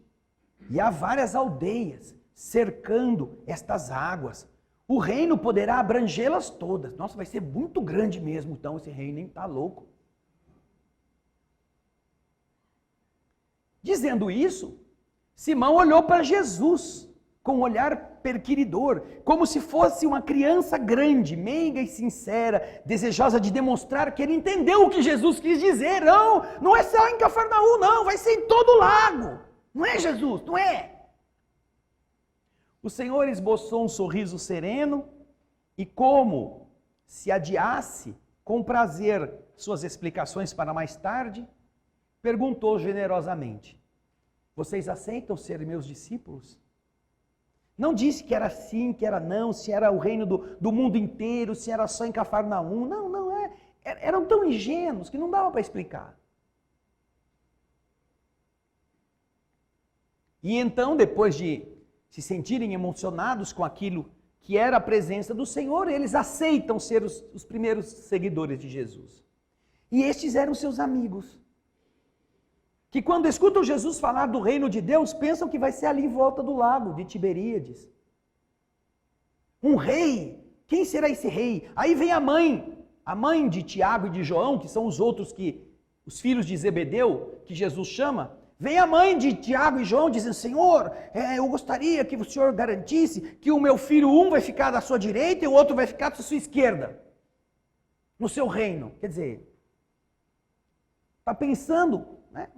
e há várias aldeias cercando estas águas. O reino poderá abrangê-las todas. Nossa, vai ser muito grande mesmo, então, esse reino, hein? Tá louco. Dizendo isso, Simão olhou para Jesus com um olhar perquiridor, como se fosse uma criança grande, meiga e sincera, desejosa de demonstrar que ele entendeu o que Jesus quis dizer. Não é só em Cafarnaum, não, vai ser em todo o lago. Não é, Jesus? Não é? O Senhor esboçou um sorriso sereno e, como se adiasse com prazer suas explicações para mais tarde, perguntou generosamente: vocês aceitam ser meus discípulos? Não disse que era sim, que era não, se era o reino do mundo inteiro, se era só em Cafarnaum. Não, eram tão ingênuos que não dava para explicar. E então, depois de se sentirem emocionados com aquilo que era a presença do Senhor, eles aceitam ser os primeiros seguidores de Jesus. E estes eram seus amigos, que quando escutam Jesus falar do reino de Deus, pensam que vai ser ali em volta do lago de Tiberíades. Um rei, quem será esse rei? Aí vem a mãe de Tiago e de João, que são os filhos de Zebedeu, que Jesus chama. Vem a mãe de Tiago e João dizendo: Senhor, eu gostaria que o Senhor garantisse que o meu filho vai ficar da sua direita e o outro vai ficar da sua esquerda, no seu reino. Quer dizer, está pensando, né,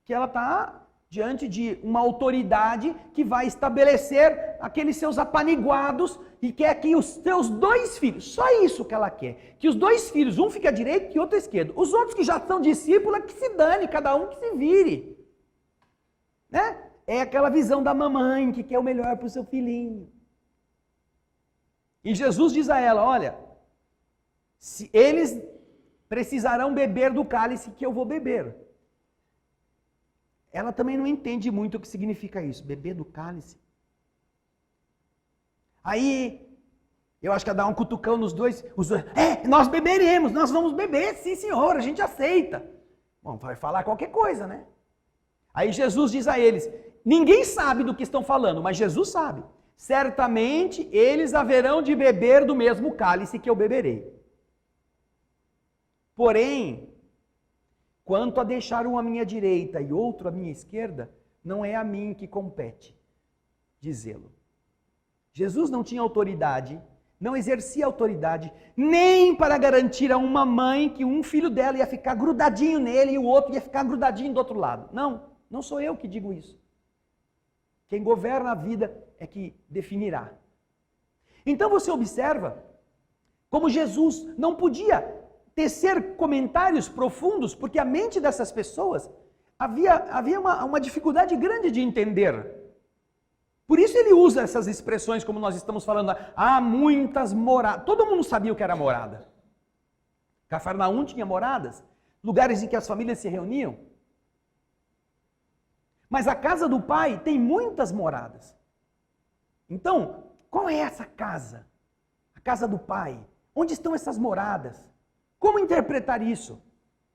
que ela está diante de uma autoridade que vai estabelecer aqueles seus apaniguados e quer que os seus dois filhos, só isso que ela quer, que os dois filhos, um fique à direita e o outro à esquerda. Os outros que já são discípulos, que se dane, cada um que se vire. Né? É aquela visão da mamãe que quer o melhor para o seu filhinho. E Jesus diz a ela: olha, se eles precisarão beber do cálice que eu vou beber. Ela também não entende muito o que significa isso, beber do cálice. Aí, eu acho que ela dá um cutucão nos dois, os dois: nós beberemos, nós vamos beber, sim senhor, a gente aceita. Bom, vai falar qualquer coisa, né? Aí Jesus diz a eles: ninguém sabe do que estão falando, mas Jesus sabe. Certamente eles haverão de beber do mesmo cálice que eu beberei. Porém, quanto a deixar um à minha direita e outro à minha esquerda, não é a mim que compete dizê-lo. Jesus não tinha autoridade, não exercia autoridade, nem para garantir a uma mãe que um filho dela ia ficar grudadinho nele e o outro ia ficar grudadinho do outro lado. Não sou eu que digo isso. Quem governa a vida é que definirá. Então você observa como Jesus não podia tecer comentários profundos, porque a mente dessas pessoas havia uma dificuldade grande de entender. Por isso ele usa essas expressões como nós estamos falando. Há muitas moradas. Todo mundo sabia o que era morada. Cafarnaum tinha moradas, lugares em que as famílias se reuniam. Mas a casa do Pai tem muitas moradas. Então, qual é essa casa? A casa do Pai. Onde estão essas moradas? Como interpretar isso?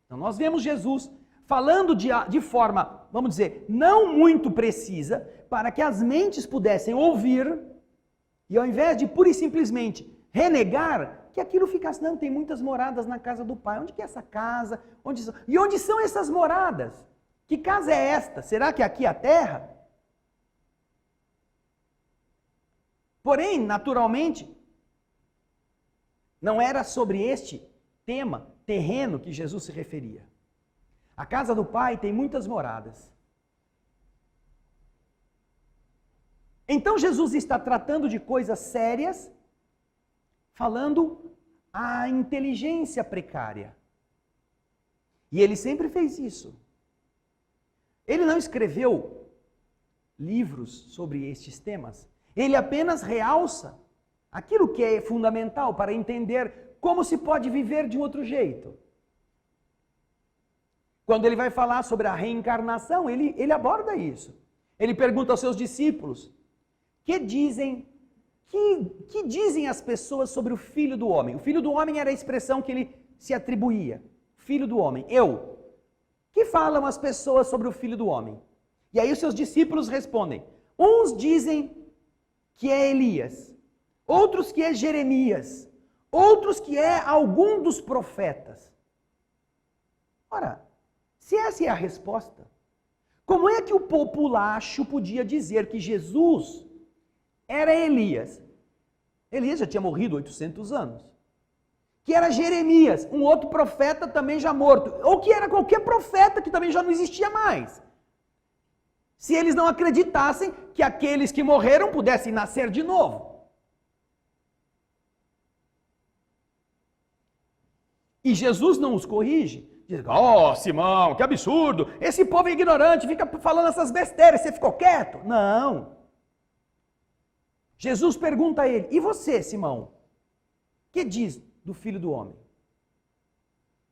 Então, nós vemos Jesus falando de forma, vamos dizer, não muito precisa, para que as mentes pudessem ouvir, e ao invés de pura e simplesmente renegar, que aquilo ficasse: não, tem muitas moradas na casa do Pai. Onde que é essa casa? E onde são essas moradas? Que casa é esta? Será que aqui é a terra? Porém, naturalmente, não era sobre este tema terreno que Jesus se referia. A casa do Pai tem muitas moradas. Então Jesus está tratando de coisas sérias, falando a inteligência precária. E ele sempre fez isso. Ele não escreveu livros sobre estes temas. Ele apenas realça aquilo que é fundamental para entender como se pode viver de outro jeito. Quando ele vai falar sobre a reencarnação, ele aborda isso. Ele pergunta aos seus discípulos: que dizem as pessoas sobre o Filho do Homem? O Filho do Homem era a expressão que ele se atribuía. Filho do Homem, eu. Que falam as pessoas sobre o Filho do Homem? E aí os seus discípulos respondem. Uns dizem que é Elias, outros que é Jeremias, outros que é algum dos profetas. Ora, se essa é a resposta, como é que o populacho podia dizer que Jesus era Elias? Elias já tinha morrido 800 anos. Que era Jeremias, um outro profeta também já morto. Ou que era qualquer profeta que também já não existia mais. Se eles não acreditassem que aqueles que morreram pudessem nascer de novo. E Jesus não os corrige. Diz: oh, Simão, que absurdo, esse povo é ignorante, fica falando essas besteiras, você ficou quieto? Não. Jesus pergunta a ele: e você, Simão? Que diz do Filho do Homem?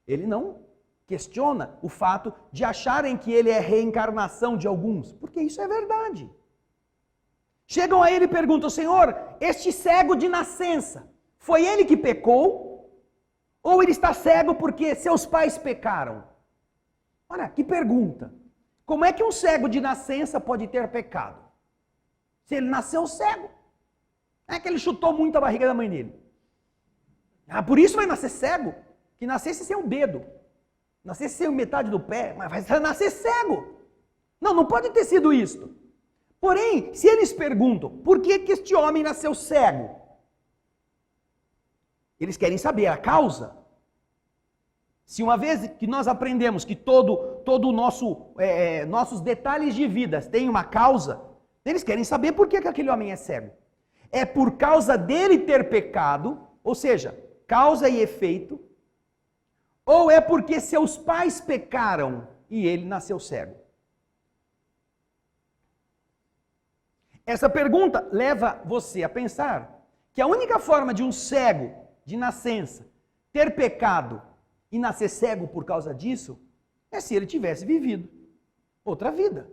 Ele não questiona o fato de acharem que ele é reencarnação de alguns, porque isso é verdade. Chegam a ele e perguntam: Senhor, este cego de nascença, foi ele que pecou? Ou ele está cego porque seus pais pecaram? Olha, que pergunta. Como é que um cego de nascença pode ter pecado? Se ele nasceu cego. É que ele chutou muito a barriga da mãe dele. Ah, por isso vai nascer cego? Que nascesse sem um dedo. Nascesse sem metade do pé, mas vai nascer cego. Não pode ter sido isto. Porém, se eles perguntam, por que este homem nasceu cego? Eles querem saber a causa. Se uma vez que nós aprendemos que todo nossos detalhes de vida tem uma causa, eles querem saber por que aquele homem é cego. É por causa dele ter pecado, ou seja, causa e efeito, ou é porque seus pais pecaram e ele nasceu cego? Essa pergunta leva você a pensar que a única forma de um cego de nascença ter pecado e nascer cego por causa disso é se ele tivesse vivido outra vida,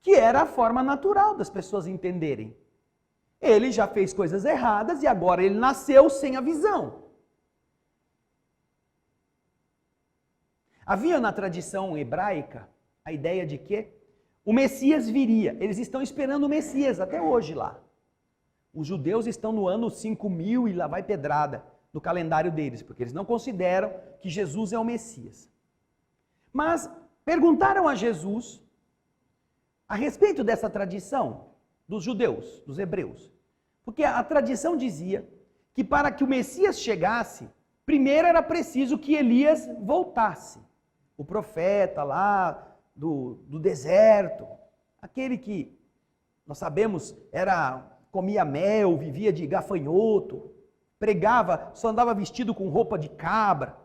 que era a forma natural das pessoas entenderem. Ele já fez coisas erradas e agora ele nasceu sem a visão. Havia na tradição hebraica a ideia de que o Messias viria. Eles estão esperando o Messias até hoje lá. Os judeus estão no ano 5000 e lá vai pedrada no calendário deles, porque eles não consideram que Jesus é o Messias. Mas perguntaram a Jesus a respeito dessa tradição dos judeus, dos hebreus. Porque a tradição dizia que para que o Messias chegasse, primeiro era preciso que Elias voltasse. O profeta lá do deserto, aquele que nós sabemos comia mel, vivia de gafanhoto, pregava, só andava vestido com roupa de cabra,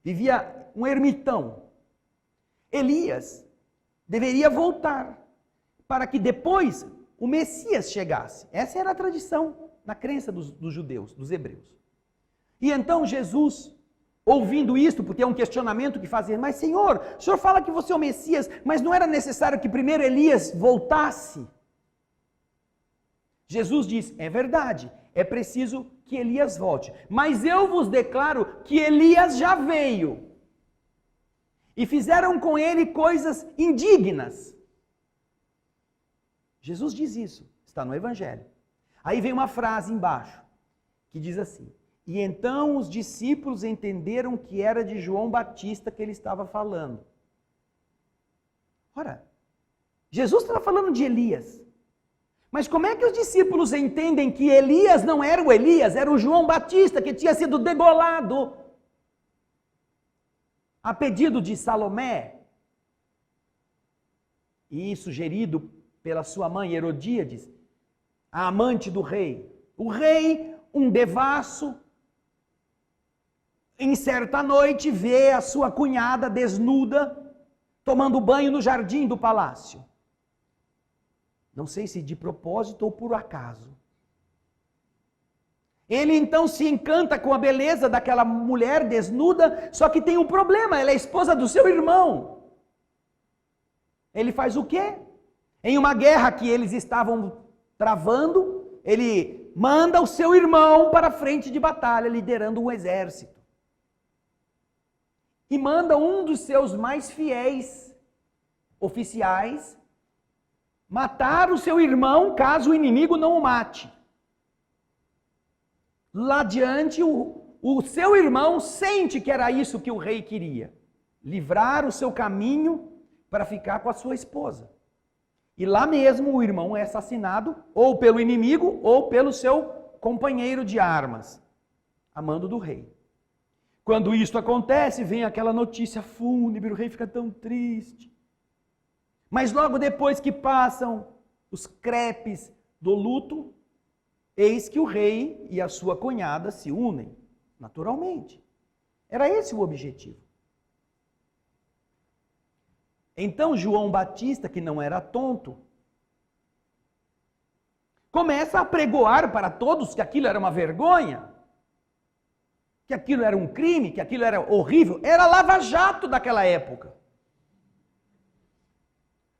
vivia um ermitão. Elias deveria voltar para que depois o Messias chegasse. Essa era a tradição na crença dos judeus, dos hebreus. E então Jesus, ouvindo isto, porque é um questionamento que fazem: mas Senhor, o Senhor fala que você é o Messias, mas não era necessário que primeiro Elias voltasse? Jesus diz: é verdade, é preciso que Elias volte, mas eu vos declaro que Elias já veio. E fizeram com ele coisas indignas. Jesus diz isso, está no Evangelho. Aí vem uma frase embaixo, que diz assim: e então os discípulos entenderam que era de João Batista que ele estava falando. Ora, Jesus estava falando de Elias. Mas como é que os discípulos entendem que Elias não era o Elias, era o João Batista que tinha sido degolado a pedido de Salomé e sugerido pela sua mãe Herodíades, a amante do rei? O rei, um devasso, em certa noite vê a sua cunhada desnuda, tomando banho no jardim do palácio. Não sei se de propósito ou por acaso. Ele então se encanta com a beleza daquela mulher desnuda, só que tem um problema, ela é esposa do seu irmão. Ele faz o quê? Em uma guerra que eles estavam travando, ele manda o seu irmão para a frente de batalha, liderando um exército. E manda um dos seus mais fiéis oficiais matar o seu irmão caso o inimigo não o mate. Lá adiante, o seu irmão sente que era isso que o rei queria. Livrar o seu caminho para ficar com a sua esposa. E lá mesmo o irmão é assassinado, ou pelo inimigo, ou pelo seu companheiro de armas, a mando do rei. Quando isto acontece, vem aquela notícia fúnebre, o rei fica tão triste. Mas logo depois que passam os crepes do luto, eis que o rei e a sua cunhada se unem, naturalmente. Era esse o objetivo. Então João Batista, que não era tonto, começa a pregoar para todos que aquilo era uma vergonha, que aquilo era um crime, que aquilo era horrível. Era lava-jato daquela época.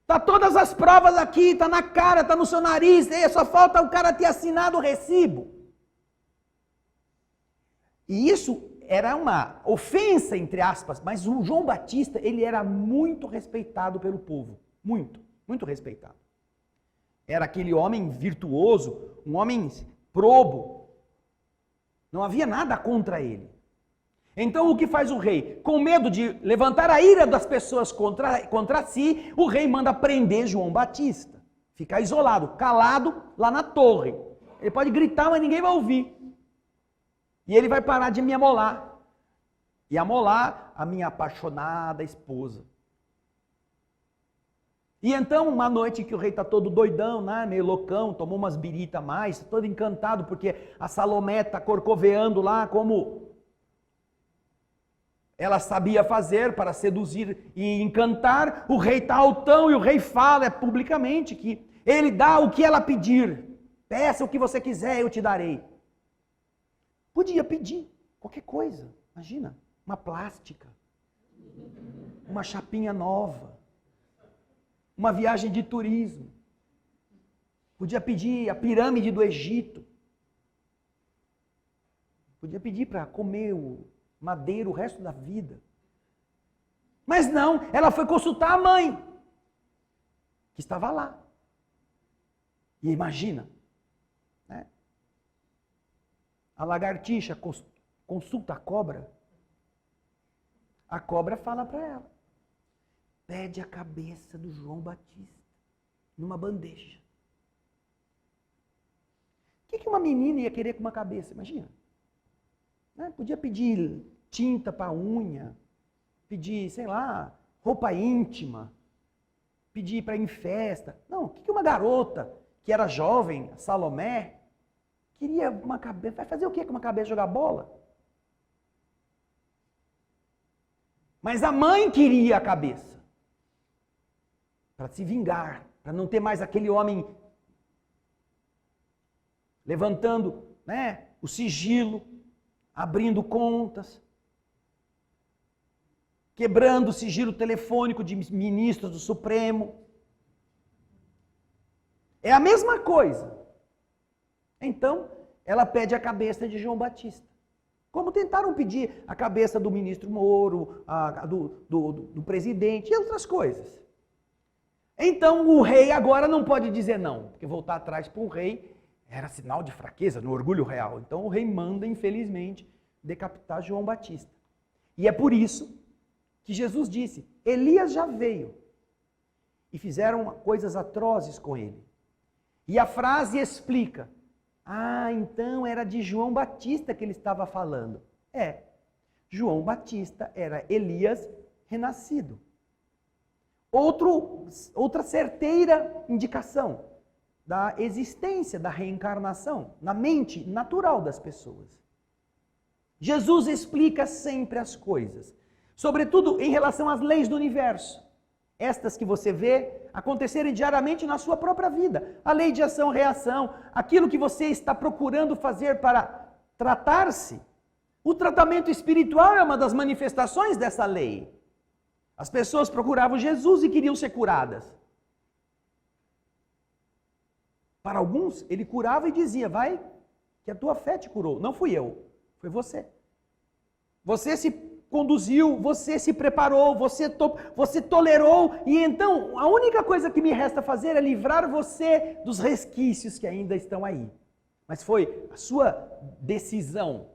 Está todas as provas aqui, está na cara, está no seu nariz, só falta o cara ter assinado o recibo. E isso era uma ofensa, entre aspas, mas o João Batista, ele era muito respeitado pelo povo. Muito, muito respeitado. Era aquele homem virtuoso, um homem probo. Não havia nada contra ele. Então o que faz o rei? Com medo de levantar a ira das pessoas contra si, o rei manda prender João Batista. Ficar isolado, calado lá na torre. Ele pode gritar, mas ninguém vai ouvir. E ele vai parar de me amolar. E amolar a minha apaixonada esposa. E então, uma noite que o rei está todo doidão, né, meio loucão, tomou umas birita a mais, todo encantado, porque a Salomé está corcoveando lá como ela sabia fazer para seduzir e encantar. O rei está altão e o rei fala publicamente que ele dá o que ela pedir. Peça o que você quiser, eu te darei. Podia pedir qualquer coisa, imagina, uma plástica, uma chapinha nova, uma viagem de turismo. Podia pedir a pirâmide do Egito. Podia pedir para comer o madeira o resto da vida. Mas não, ela foi consultar a mãe, que estava lá. E imagina, né? A lagartixa consulta a cobra. A cobra fala para ela: pede a cabeça do João Batista numa bandeja. O que uma menina ia querer com uma cabeça? Imagina. Podia pedir tinta para unha, pedir, sei lá, roupa íntima, pedir para ir em festa. Não, o que uma garota que era jovem, Salomé, queria uma cabeça? Vai fazer o que com uma cabeça? Jogar bola? Mas a mãe queria a cabeça para se vingar, para não ter mais aquele homem levantando, né, o sigilo, abrindo contas, quebrando o sigilo telefônico de ministros do Supremo. É a mesma coisa. Então, ela pede a cabeça de João Batista. Como tentaram pedir a cabeça do ministro Moro, do presidente e outras coisas. Então, o rei agora não pode dizer não, porque voltar atrás para o rei era sinal de fraqueza, no orgulho real. Então o rei manda, infelizmente, decapitar João Batista. E é por isso que Jesus disse: Elias já veio. E fizeram coisas atrozes com ele. E a frase explica. Ah, então era de João Batista que ele estava falando. João Batista era Elias renascido. Outra certeira indicação da existência da reencarnação na mente natural das pessoas. Jesus explica sempre as coisas, sobretudo em relação às leis do universo. Estas que você vê acontecerem diariamente na sua própria vida. A lei de ação-reação, aquilo que você está procurando fazer para tratar-se. O tratamento espiritual é uma das manifestações dessa lei. As pessoas procuravam Jesus e queriam ser curadas. Para alguns, ele curava e dizia, vai, que a tua fé te curou. Não fui eu, foi você. Você se conduziu, você se preparou, você tolerou, e então a única coisa que me resta fazer é livrar você dos resquícios que ainda estão aí. Mas foi a sua decisão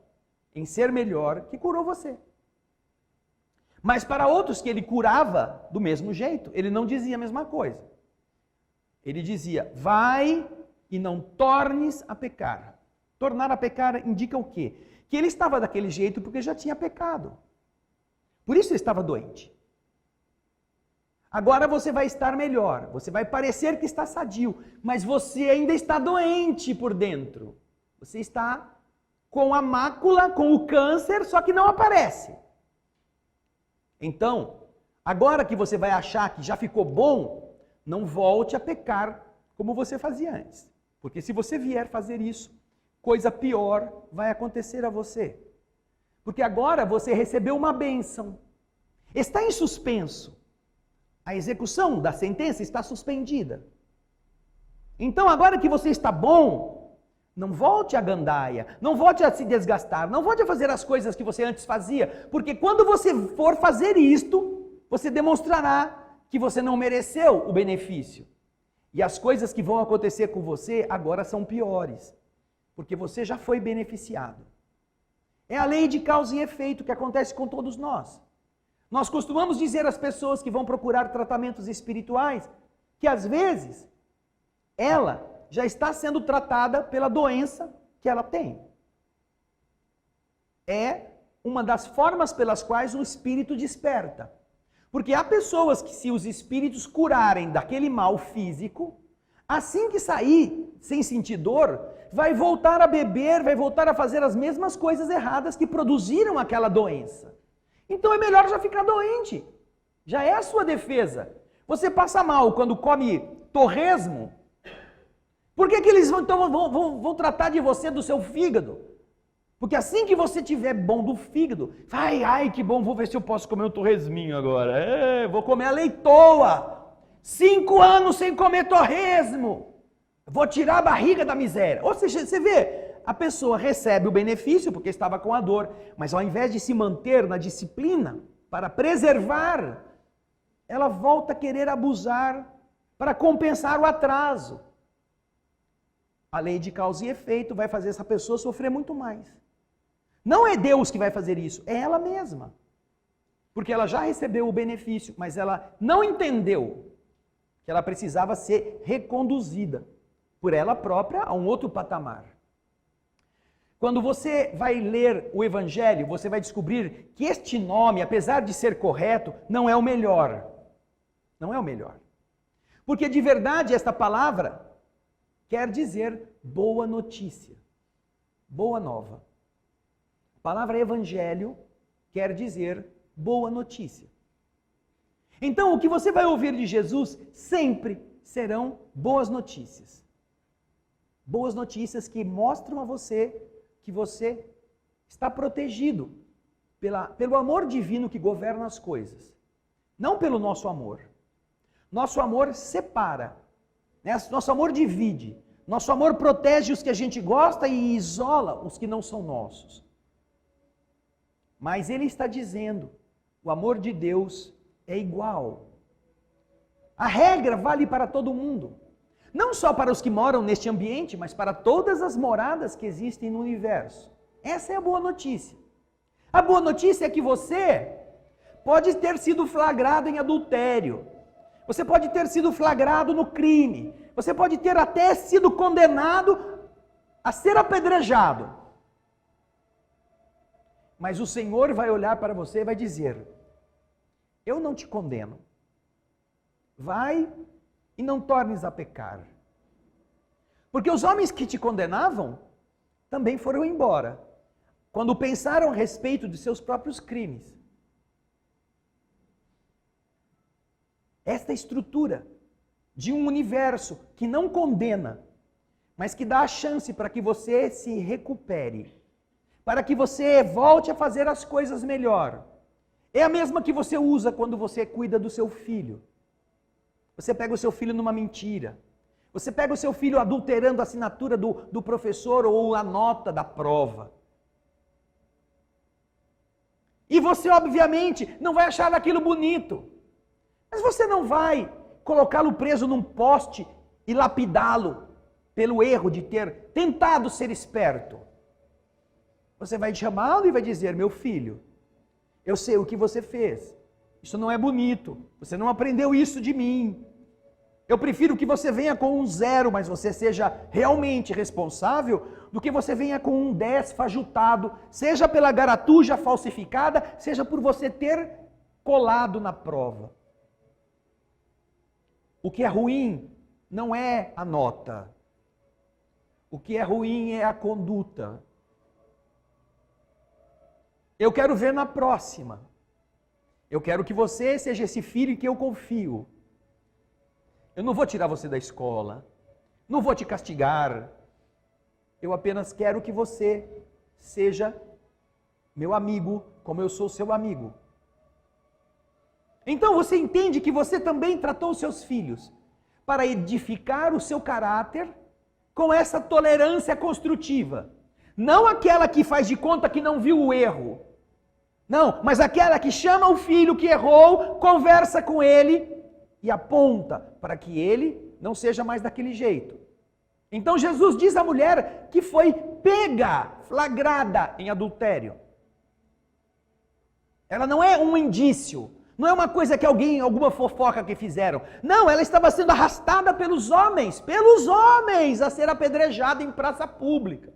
em ser melhor que curou você. Mas para outros que ele curava do mesmo jeito, ele não dizia a mesma coisa. Ele dizia, vai e não tornes a pecar. Tornar a pecar indica o quê? Que ele estava daquele jeito porque já tinha pecado. Por isso ele estava doente. Agora você vai estar melhor, você vai parecer que está sadio, mas você ainda está doente por dentro. Você está com a mácula, com o câncer, só que não aparece. Então, agora que você vai achar que já ficou bom, não volte a pecar como você fazia antes. Porque se você vier fazer isso, coisa pior vai acontecer a você. Porque agora você recebeu uma bênção. Está em suspenso. A execução da sentença está suspendida. Então, agora que você está bom, não volte à gandaia, não volte a se desgastar, não volte a fazer as coisas que você antes fazia, porque quando você for fazer isto, você demonstrará que você não mereceu o benefício. E as coisas que vão acontecer com você agora são piores, porque você já foi beneficiado. É a lei de causa e efeito que acontece com todos nós. Nós costumamos dizer às pessoas que vão procurar tratamentos espirituais que às vezes ela já está sendo tratada pela doença que ela tem. É uma das formas pelas quais o espírito desperta. Porque há pessoas que, se os espíritos curarem daquele mal físico, assim que sair sem sentir dor, vai voltar a beber, vai voltar a fazer as mesmas coisas erradas que produziram aquela doença. Então é melhor já ficar doente. Já é a sua defesa. Você passa mal quando come torresmo. Por que eles vão tratar de você do seu fígado? Porque assim que você tiver bom do fígado, ai que bom, vou ver se eu posso comer um torresminho agora. Vou comer a leitoa. 5 anos sem comer torresmo. Vou tirar a barriga da miséria. Ou seja, você vê, a pessoa recebe o benefício porque estava com a dor, mas ao invés de se manter na disciplina para preservar, ela volta a querer abusar para compensar o atraso. A lei de causa e efeito vai fazer essa pessoa sofrer muito mais. Não é Deus que vai fazer isso, é ela mesma. Porque ela já recebeu o benefício, mas ela não entendeu que ela precisava ser reconduzida por ela própria a um outro patamar. Quando você vai ler o Evangelho, você vai descobrir que este nome, apesar de ser correto, não é o melhor. Não é o melhor. Porque de verdade esta palavra quer dizer boa notícia, boa nova. A palavra Evangelho quer dizer boa notícia. Então o que você vai ouvir de Jesus sempre serão boas notícias. Boas notícias que mostram a você que você está protegido pelo amor divino que governa as coisas. Não pelo nosso amor. Nosso amor separa, né? Nosso amor divide. Nosso amor protege os que a gente gosta e isola os que não são nossos. Mas ele está dizendo, o amor de Deus é igual. A regra vale para todo mundo. Não só para os que moram neste ambiente, mas para todas as moradas que existem no universo. Essa é a boa notícia. A boa notícia é que você pode ter sido flagrado em adultério. Você pode ter sido flagrado no crime. Você pode ter até sido condenado a ser apedrejado. Mas o Senhor vai olhar para você e vai dizer: eu não te condeno. Vai e não tornes a pecar. Porque os homens que te condenavam também foram embora, quando pensaram a respeito de seus próprios crimes. Esta estrutura de um universo que não condena, mas que dá a chance para que você se recupere, para que você volte a fazer as coisas melhor, é a mesma que você usa quando você cuida do seu filho. Você pega o seu filho numa mentira. Você pega o seu filho adulterando a assinatura do professor ou a nota da prova. E você, obviamente, não vai achar aquilo bonito. Mas você não vai colocá-lo preso num poste e lapidá-lo pelo erro de ter tentado ser esperto. Você vai chamá-lo e vai dizer: meu filho, eu sei o que você fez. Isso não é bonito. Você não aprendeu isso de mim. Eu prefiro que você venha com um 0, mas você seja realmente responsável, do que você venha com um 10 fajutado, seja pela garatuja falsificada, seja por você ter colado na prova. O que é ruim não é a nota. O que é ruim é a conduta. Eu quero ver na próxima. Eu quero que você seja esse filho em que eu confio. Eu não vou tirar você da escola. Não vou te castigar. Eu apenas quero que você seja meu amigo, como eu sou seu amigo. Então você entende que você também tratou os seus filhos para edificar o seu caráter com essa tolerância construtiva. Não aquela que faz de conta que não viu o erro. Não, mas aquela que chama o filho que errou, conversa com ele e aponta para que ele não seja mais daquele jeito. Então Jesus diz à mulher que foi pega, flagrada em adultério. Ela não é um indício, não é uma coisa que alguma fofoca que fizeram. Não, ela estava sendo arrastada pelos homens, a ser apedrejada em praça pública.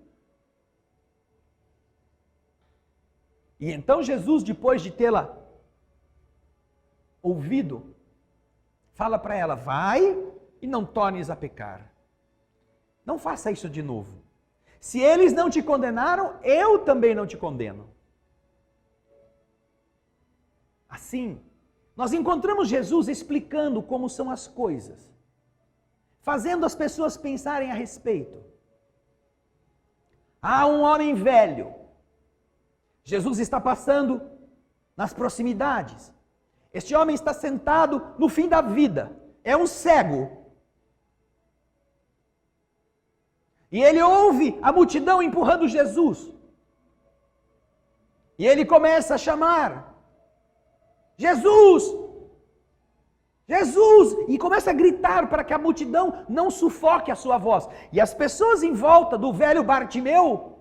E então Jesus, depois de tê-la ouvido, fala para ela: vai e não tornes a pecar. Não faça isso de novo. Se eles não te condenaram, eu também não te condeno. Assim, nós encontramos Jesus explicando como são as coisas, fazendo as pessoas pensarem a respeito. Há um homem velho. Jesus está passando nas proximidades. Este homem está sentado no fim da vida. É um cego. E ele ouve a multidão empurrando Jesus. E ele começa a chamar: Jesus! Jesus! E começa a gritar para que a multidão não sufoque a sua voz. E as pessoas em volta do velho Bartimeu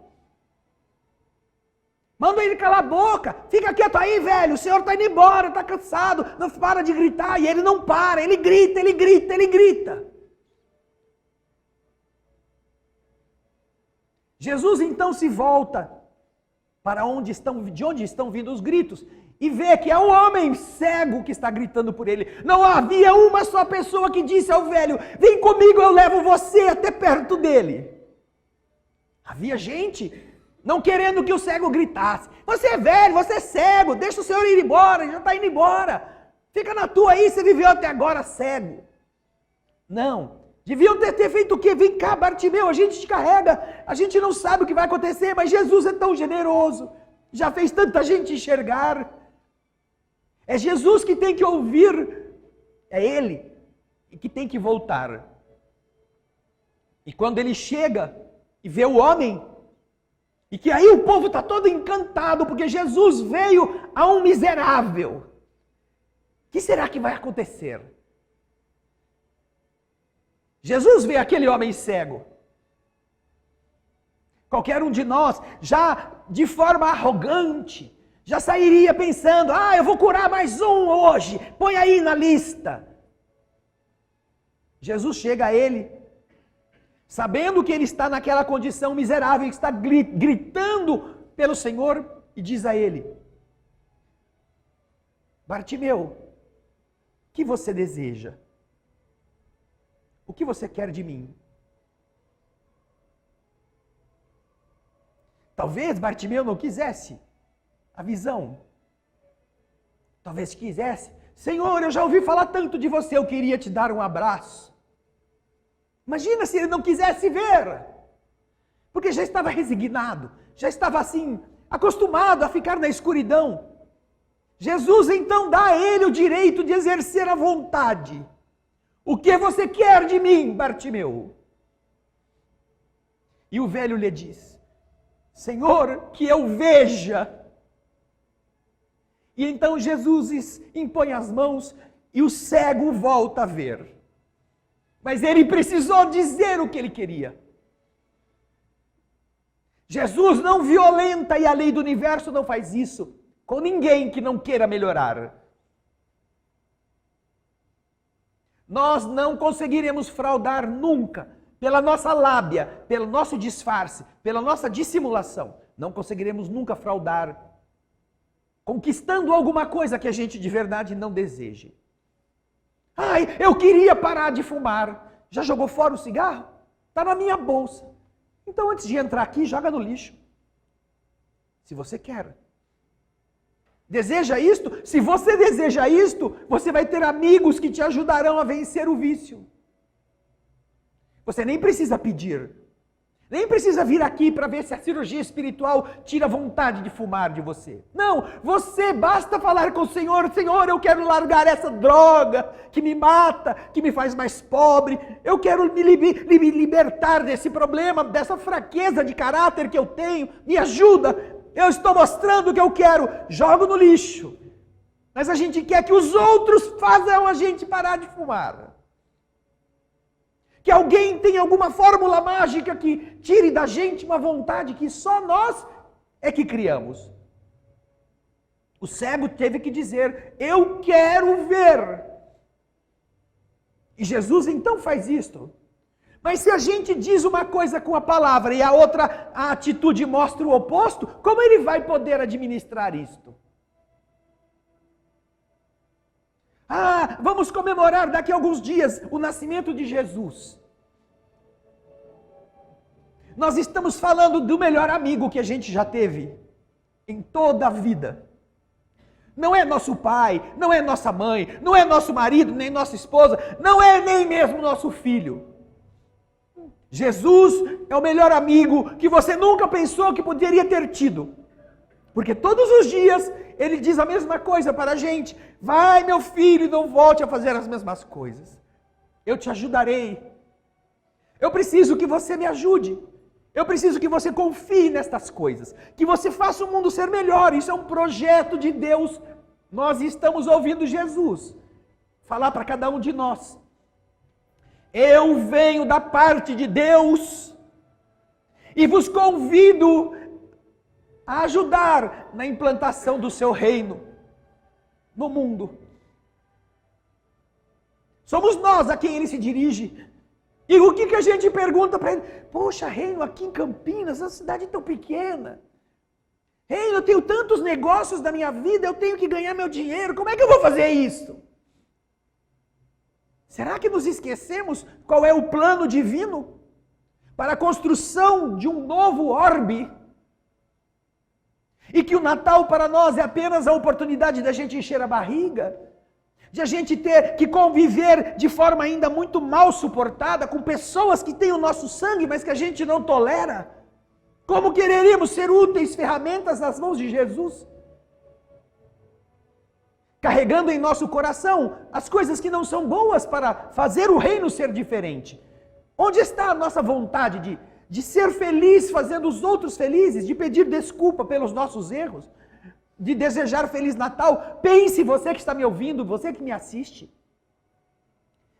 mandam ele calar a boca. Fica quieto aí, velho. O senhor está indo embora, está cansado. Não para de gritar. E ele não para. Ele grita, ele grita, ele grita. Jesus então se volta para de onde estão vindo os gritos e vê que é um homem cego que está gritando por ele. Não havia uma só pessoa que disse ao velho: vem comigo, eu levo você até perto dele. Havia gente não querendo que o cego gritasse: você é velho, você é cego, deixa o senhor ir embora, ele já está indo embora. Fica na tua aí, você viveu até agora cego. Não, deviam ter feito o quê? Vem cá, Bartimeu, a gente te carrega, a gente não sabe o que vai acontecer, mas Jesus é tão generoso, já fez tanta gente enxergar. É Jesus que tem que ouvir, é Ele que tem que voltar. E quando ele chega e vê o homem, e que aí o povo está todo encantado, porque Jesus veio a um miserável. O que será que vai acontecer? Jesus vê aquele homem cego. Qualquer um de nós, já de forma arrogante, já sairia pensando: eu vou curar mais um hoje, põe aí na lista. Jesus chega a ele, sabendo que ele está naquela condição miserável, que está gritando pelo Senhor, e diz a ele: Bartimeu, o que você deseja? O que você quer de mim? Talvez Bartimeu não quisesse a visão. Talvez quisesse: Senhor, eu já ouvi falar tanto de você, eu queria te dar um abraço. Imagina se ele não quisesse ver, porque já estava resignado, já estava assim, acostumado a ficar na escuridão. Jesus então dá a ele o direito de exercer a vontade. O que você quer de mim, Bartimeu? E o velho lhe diz: Senhor, que eu veja. E então Jesus impõe as mãos e o cego volta a ver. Mas ele precisou dizer o que ele queria. Jesus não violenta, e a lei do universo não faz isso com ninguém que não queira melhorar. Nós não conseguiremos fraudar nunca, pela nossa lábia, pelo nosso disfarce, pela nossa dissimulação. Não conseguiremos nunca fraudar, conquistando alguma coisa que a gente de verdade não deseje. Ai, eu queria parar de fumar. Já jogou fora o cigarro? Está na minha bolsa. Então, antes de entrar aqui, joga no lixo. Se você quer. Deseja isto? Se você deseja isto, você vai ter amigos que te ajudarão a vencer o vício. Você nem precisa pedir. Nem precisa vir aqui para ver se a cirurgia espiritual tira a vontade de fumar de você. Não, você basta falar com o Senhor: Senhor, eu quero largar essa droga que me mata, que me faz mais pobre. Eu quero me libertar desse problema, dessa fraqueza de caráter que eu tenho. Me ajuda, eu estou mostrando o que eu quero. Jogo no lixo. Mas a gente quer que os outros façam a gente parar de fumar. Que alguém tenha alguma fórmula mágica que tire da gente uma vontade que só nós é que criamos. O cego teve que dizer: eu quero ver. E Jesus então faz isto. Mas se a gente diz uma coisa com a palavra e a outra, a atitude mostra o oposto, como ele vai poder administrar isto? Ah, vamos comemorar daqui a alguns dias o nascimento de Jesus. Nós estamos falando do melhor amigo que a gente já teve em toda a vida. Não é nosso pai, não é nossa mãe, não é nosso marido, nem nossa esposa, não é nem mesmo nosso filho. Jesus é o melhor amigo que você nunca pensou que poderia ter tido. Porque todos os dias ele diz a mesma coisa para a gente: vai, meu filho, não volte a fazer as mesmas coisas. Eu te ajudarei. Eu preciso que você me ajude. Eu preciso que você confie nestas coisas. Que você faça o mundo ser melhor. Isso é um projeto de Deus. Nós estamos ouvindo Jesus falar para cada um de nós: eu venho da parte de Deus e vos convido a ajudar na implantação do seu reino no mundo. Somos nós a quem ele se dirige. E o que a gente pergunta para ele? Poxa, reino, aqui em Campinas, uma cidade tão pequena. Reino, eu tenho tantos negócios da minha vida, eu tenho que ganhar meu dinheiro, como é que eu vou fazer isso? Será que nos esquecemos qual é o plano divino para a construção de um novo orbe? E que o Natal para nós é apenas a oportunidade da gente encher a barriga, de a gente ter que conviver de forma ainda muito mal suportada com pessoas que têm o nosso sangue, mas que a gente não tolera. Como quereríamos ser úteis ferramentas nas mãos de Jesus? Carregando em nosso coração as coisas que não são boas para fazer o reino ser diferente. Onde está a nossa vontade de ser feliz fazendo os outros felizes, de pedir desculpa pelos nossos erros, de desejar Feliz Natal? Pense, você que está me ouvindo, você que me assiste.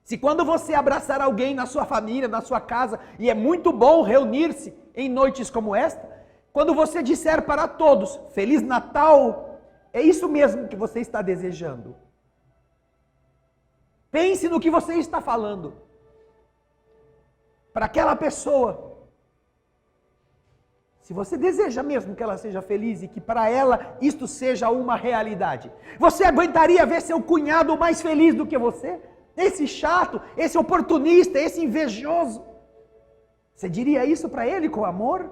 Se quando você abraçar alguém na sua família, na sua casa, e é muito bom reunir-se em noites como esta, quando você disser para todos Feliz Natal, é isso mesmo que você está desejando. Pense no que você está falando. para aquela pessoa. Se você deseja mesmo que ela seja feliz e que para ela isto seja uma realidade, você aguentaria ver seu cunhado mais feliz do que você? Esse chato, esse oportunista, esse invejoso. Você diria isso para ele com amor?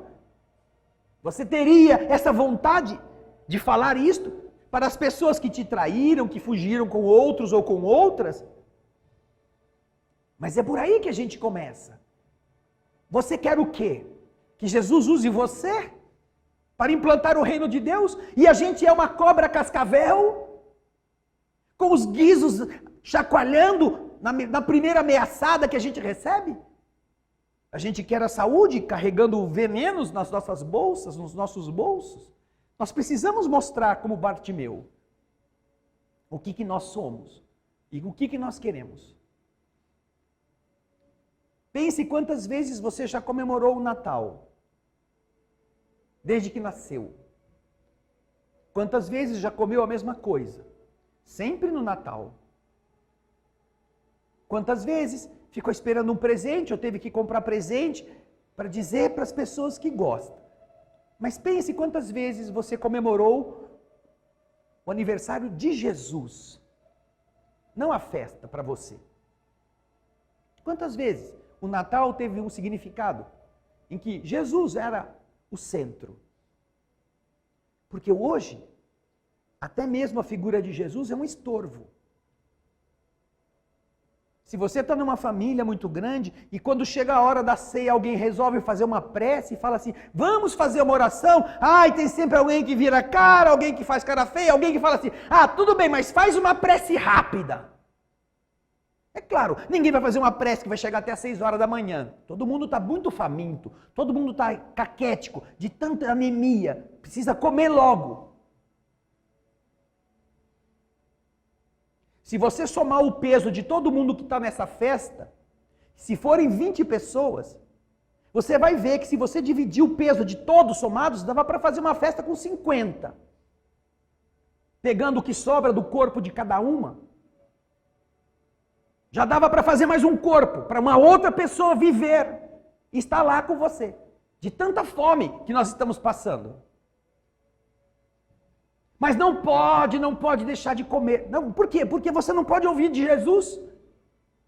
Você teria essa vontade de falar isto para as pessoas que te traíram, que fugiram com outros ou com outras? Mas é por aí que a gente começa. Você quer o quê? Que Jesus use você para implantar o reino de Deus? E a gente é uma cobra cascavel? Com os guizos chacoalhando na primeira ameaçada que a gente recebe? A gente quer a saúde carregando venenos nas nossas bolsas, nos nossos bolsos? Nós precisamos mostrar como Bartimeu o que nós somos e o que nós queremos. Pense quantas vezes você já comemorou o Natal, desde que nasceu. Quantas vezes já comeu a mesma coisa, sempre no Natal. Quantas vezes ficou esperando um presente ou teve que comprar presente para dizer para as pessoas que gosta. Mas pense quantas vezes você comemorou o aniversário de Jesus, não a festa para você. Quantas vezes o Natal teve um significado em que Jesus era o centro? Porque hoje, até mesmo a figura de Jesus é um estorvo. Se você está numa família muito grande e quando chega a hora da ceia alguém resolve fazer uma prece e fala assim, vamos fazer uma oração, tem sempre alguém que vira cara, alguém que faz cara feia, alguém que fala assim, tudo bem, mas faz uma prece rápida. É claro, ninguém vai fazer uma prece que vai chegar até às 6 horas da manhã. Todo mundo está muito faminto, todo mundo está caquético, de tanta anemia, precisa comer logo. Se você somar o peso de todo mundo que está nessa festa, se forem 20 pessoas, você vai ver que se você dividir o peso de todos somados, dava para fazer uma festa com 50. Pegando o que sobra do corpo de cada uma, já dava para fazer mais um corpo, para uma outra pessoa viver e estar lá com você. De tanta fome que nós estamos passando. Mas não pode deixar de comer. Não, por quê? Porque você não pode ouvir de Jesus.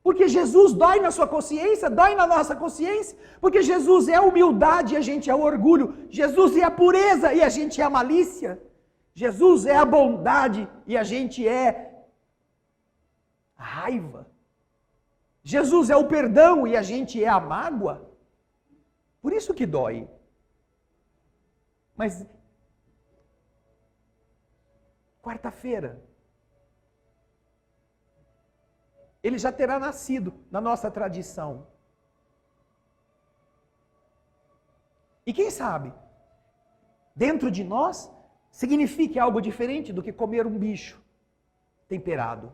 Porque Jesus dói na sua consciência, dói na nossa consciência. Porque Jesus é a humildade e a gente é o orgulho. Jesus é a pureza e a gente é a malícia. Jesus é a bondade e a gente é a raiva. Jesus é o perdão e a gente é a mágoa. Por isso que dói. Mas quarta-feira, ele já terá nascido na nossa tradição. E quem sabe, dentro de nós, signifique algo diferente do que comer um bicho temperado.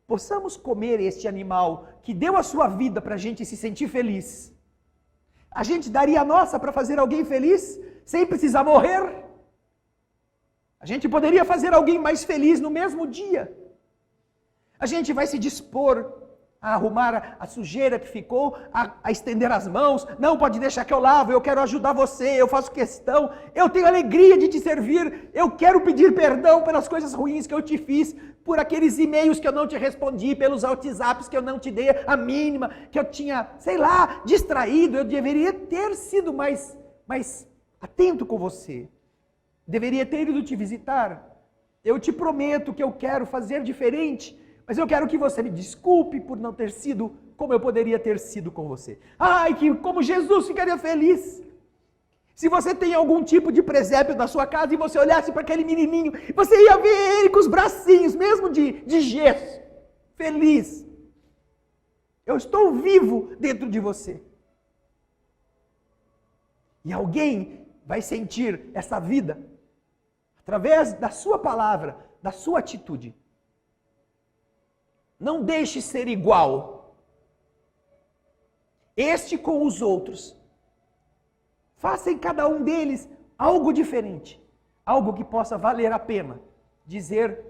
Possamos comer este animal que deu a sua vida para a gente se sentir feliz. A gente daria a nossa para fazer alguém feliz, sem precisar morrer. A gente poderia fazer alguém mais feliz no mesmo dia. A gente vai se dispor a arrumar a sujeira que ficou, a estender as mãos. Não, pode deixar que eu lavo, eu quero ajudar você, eu faço questão. Eu tenho alegria de te servir. Eu quero pedir perdão pelas coisas ruins que eu te fiz, por aqueles e-mails que eu não te respondi, pelos WhatsApps que eu não te dei a mínima, que eu tinha, distraído. Eu deveria ter sido mais atento com você. Deveria ter ido te visitar. Eu te prometo que eu quero fazer diferente, mas eu quero que você me desculpe por não ter sido como eu poderia ter sido com você. Como Jesus ficaria feliz. Se você tem algum tipo de presépio na sua casa e você olhasse para aquele menininho, você ia ver ele com os bracinhos, mesmo de gesso, feliz. Eu estou vivo dentro de você. E alguém vai sentir essa vida através da sua palavra, da sua atitude. Não deixe ser igual. Este com os outros. Faça em cada um deles algo diferente. Algo que possa valer a pena dizer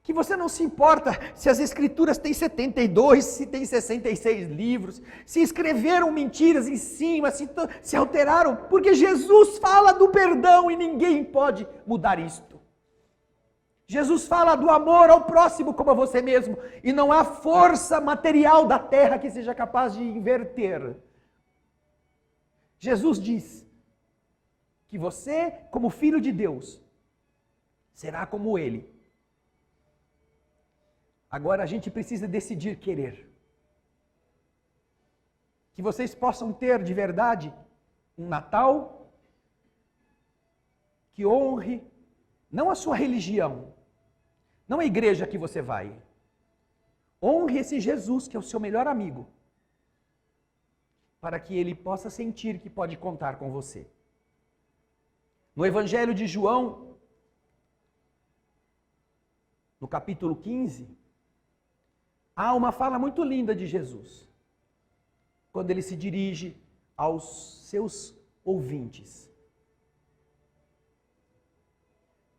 que você não se importa se as escrituras têm 72, se tem 66 livros, se escreveram mentiras em cima, se alteraram, porque Jesus fala do perdão e ninguém pode mudar isto. Jesus fala do amor ao próximo como a você mesmo, e não há força material da terra que seja capaz de inverter. Jesus diz que você, como filho de Deus, será como Ele. Agora a gente precisa decidir querer. Que vocês possam ter de verdade um Natal que honre não a sua religião, não a igreja que você vai. Honre esse Jesus que é o seu melhor amigo, para que ele possa sentir que pode contar com você. No Evangelho de João, no capítulo 15, há uma fala muito linda de Jesus, quando ele se dirige aos seus ouvintes.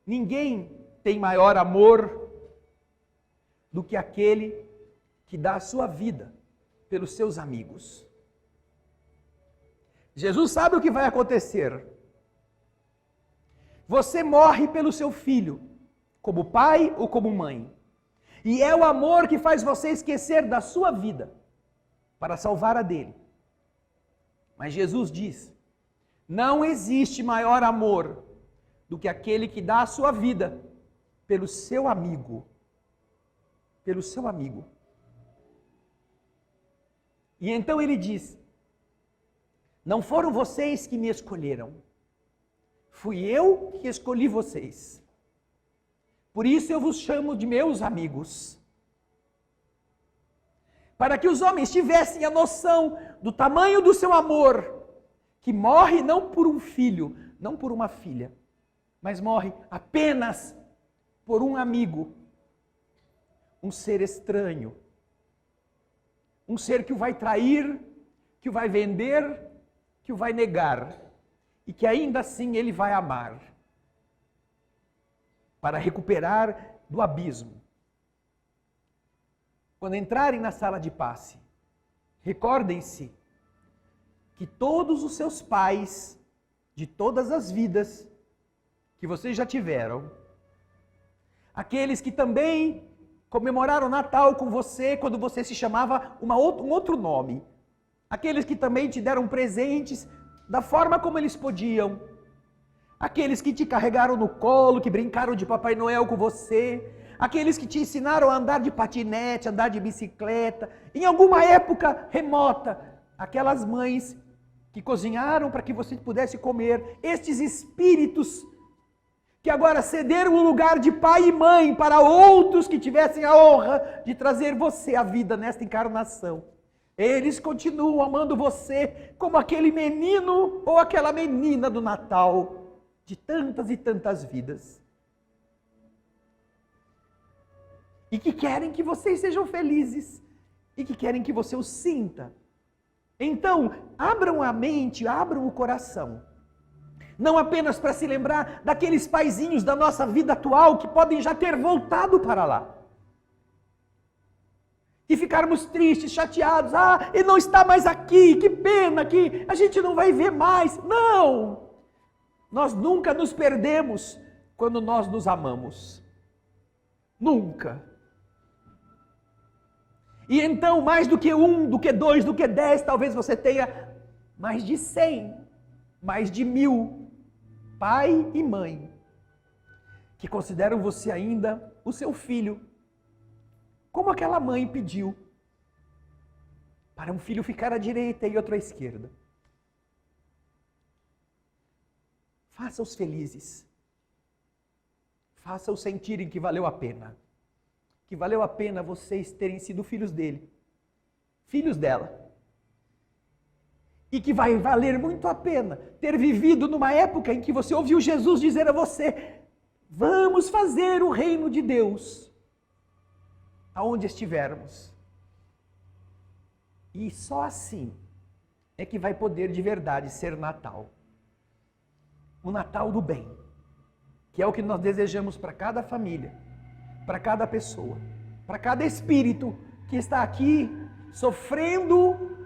Ninguém tem maior amor do que aquele que dá a sua vida pelos seus amigos. Jesus sabe o que vai acontecer. Você morre pelo seu filho, como pai ou como mãe. E é o amor que faz você esquecer da sua vida para salvar a dele. Mas Jesus diz: não existe maior amor do que aquele que dá a sua vida pelo seu amigo. Pelo seu amigo. E então ele diz: não foram vocês que me escolheram, fui eu que escolhi vocês. Por isso eu vos chamo de meus amigos. Para que os homens tivessem a noção do tamanho do seu amor, que morre não por um filho, não por uma filha, mas morre apenas por um amigo, um ser estranho, um ser que o vai trair, que o vai vender, que o vai negar, e que ainda assim ele vai amar, para recuperar do abismo. Quando entrarem na sala de passe, recordem-se que todos os seus pais, de todas as vidas que vocês já tiveram, aqueles que também comemoraram o Natal com você quando você se chamava um outro nome, aqueles que também te deram presentes da forma como eles podiam, aqueles que te carregaram no colo, que brincaram de Papai Noel com você, aqueles que te ensinaram a andar de patinete, andar de bicicleta, em alguma época remota, aquelas mães que cozinharam para que você pudesse comer, estes espíritos que agora cederam o lugar de pai e mãe para outros que tivessem a honra de trazer você à vida nesta encarnação. Eles continuam amando você como aquele menino ou aquela menina do Natal, de tantas e tantas vidas. E que querem que vocês sejam felizes. E que querem que você os sinta. Então, abram a mente, abram o coração. Não apenas para se lembrar daqueles paizinhos da nossa vida atual que podem já ter voltado para lá. E ficarmos tristes, chateados. Ah, ele não está mais aqui, que pena que a gente não vai ver mais. Não! Nós nunca nos perdemos quando nós nos amamos. Nunca. E então, mais do que 1, do que 2, do que 10, talvez você tenha mais de 100, mais de 1000, pai e mãe, que consideram você ainda o seu filho, como aquela mãe pediu, para um filho ficar à direita e outro à esquerda. Faça-os felizes. Faça-os sentirem que valeu a pena. Que valeu a pena vocês terem sido filhos dele. Filhos dela. E que vai valer muito a pena ter vivido numa época em que você ouviu Jesus dizer a você: vamos fazer o reino de Deus aonde estivermos. E só assim é que vai poder de verdade ser Natal. O Natal do bem, que é o que nós desejamos para cada família, para cada pessoa, para cada espírito que está aqui sofrendo,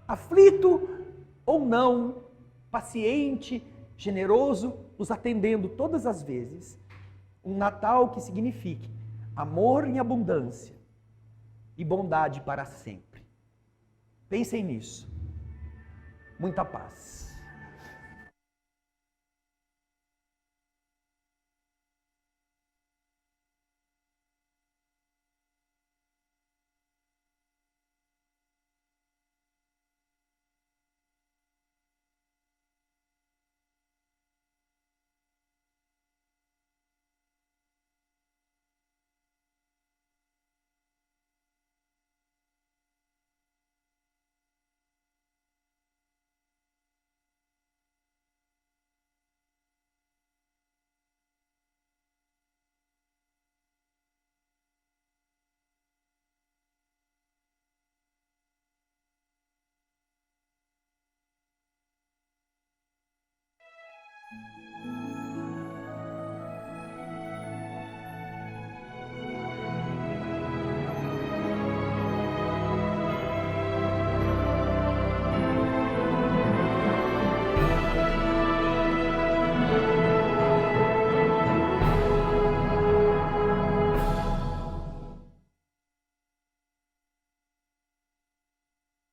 aflito ou não, paciente, generoso, nos atendendo todas as vezes. Um Natal que signifique amor em abundância e bondade para sempre. Pensem nisso. Muita paz.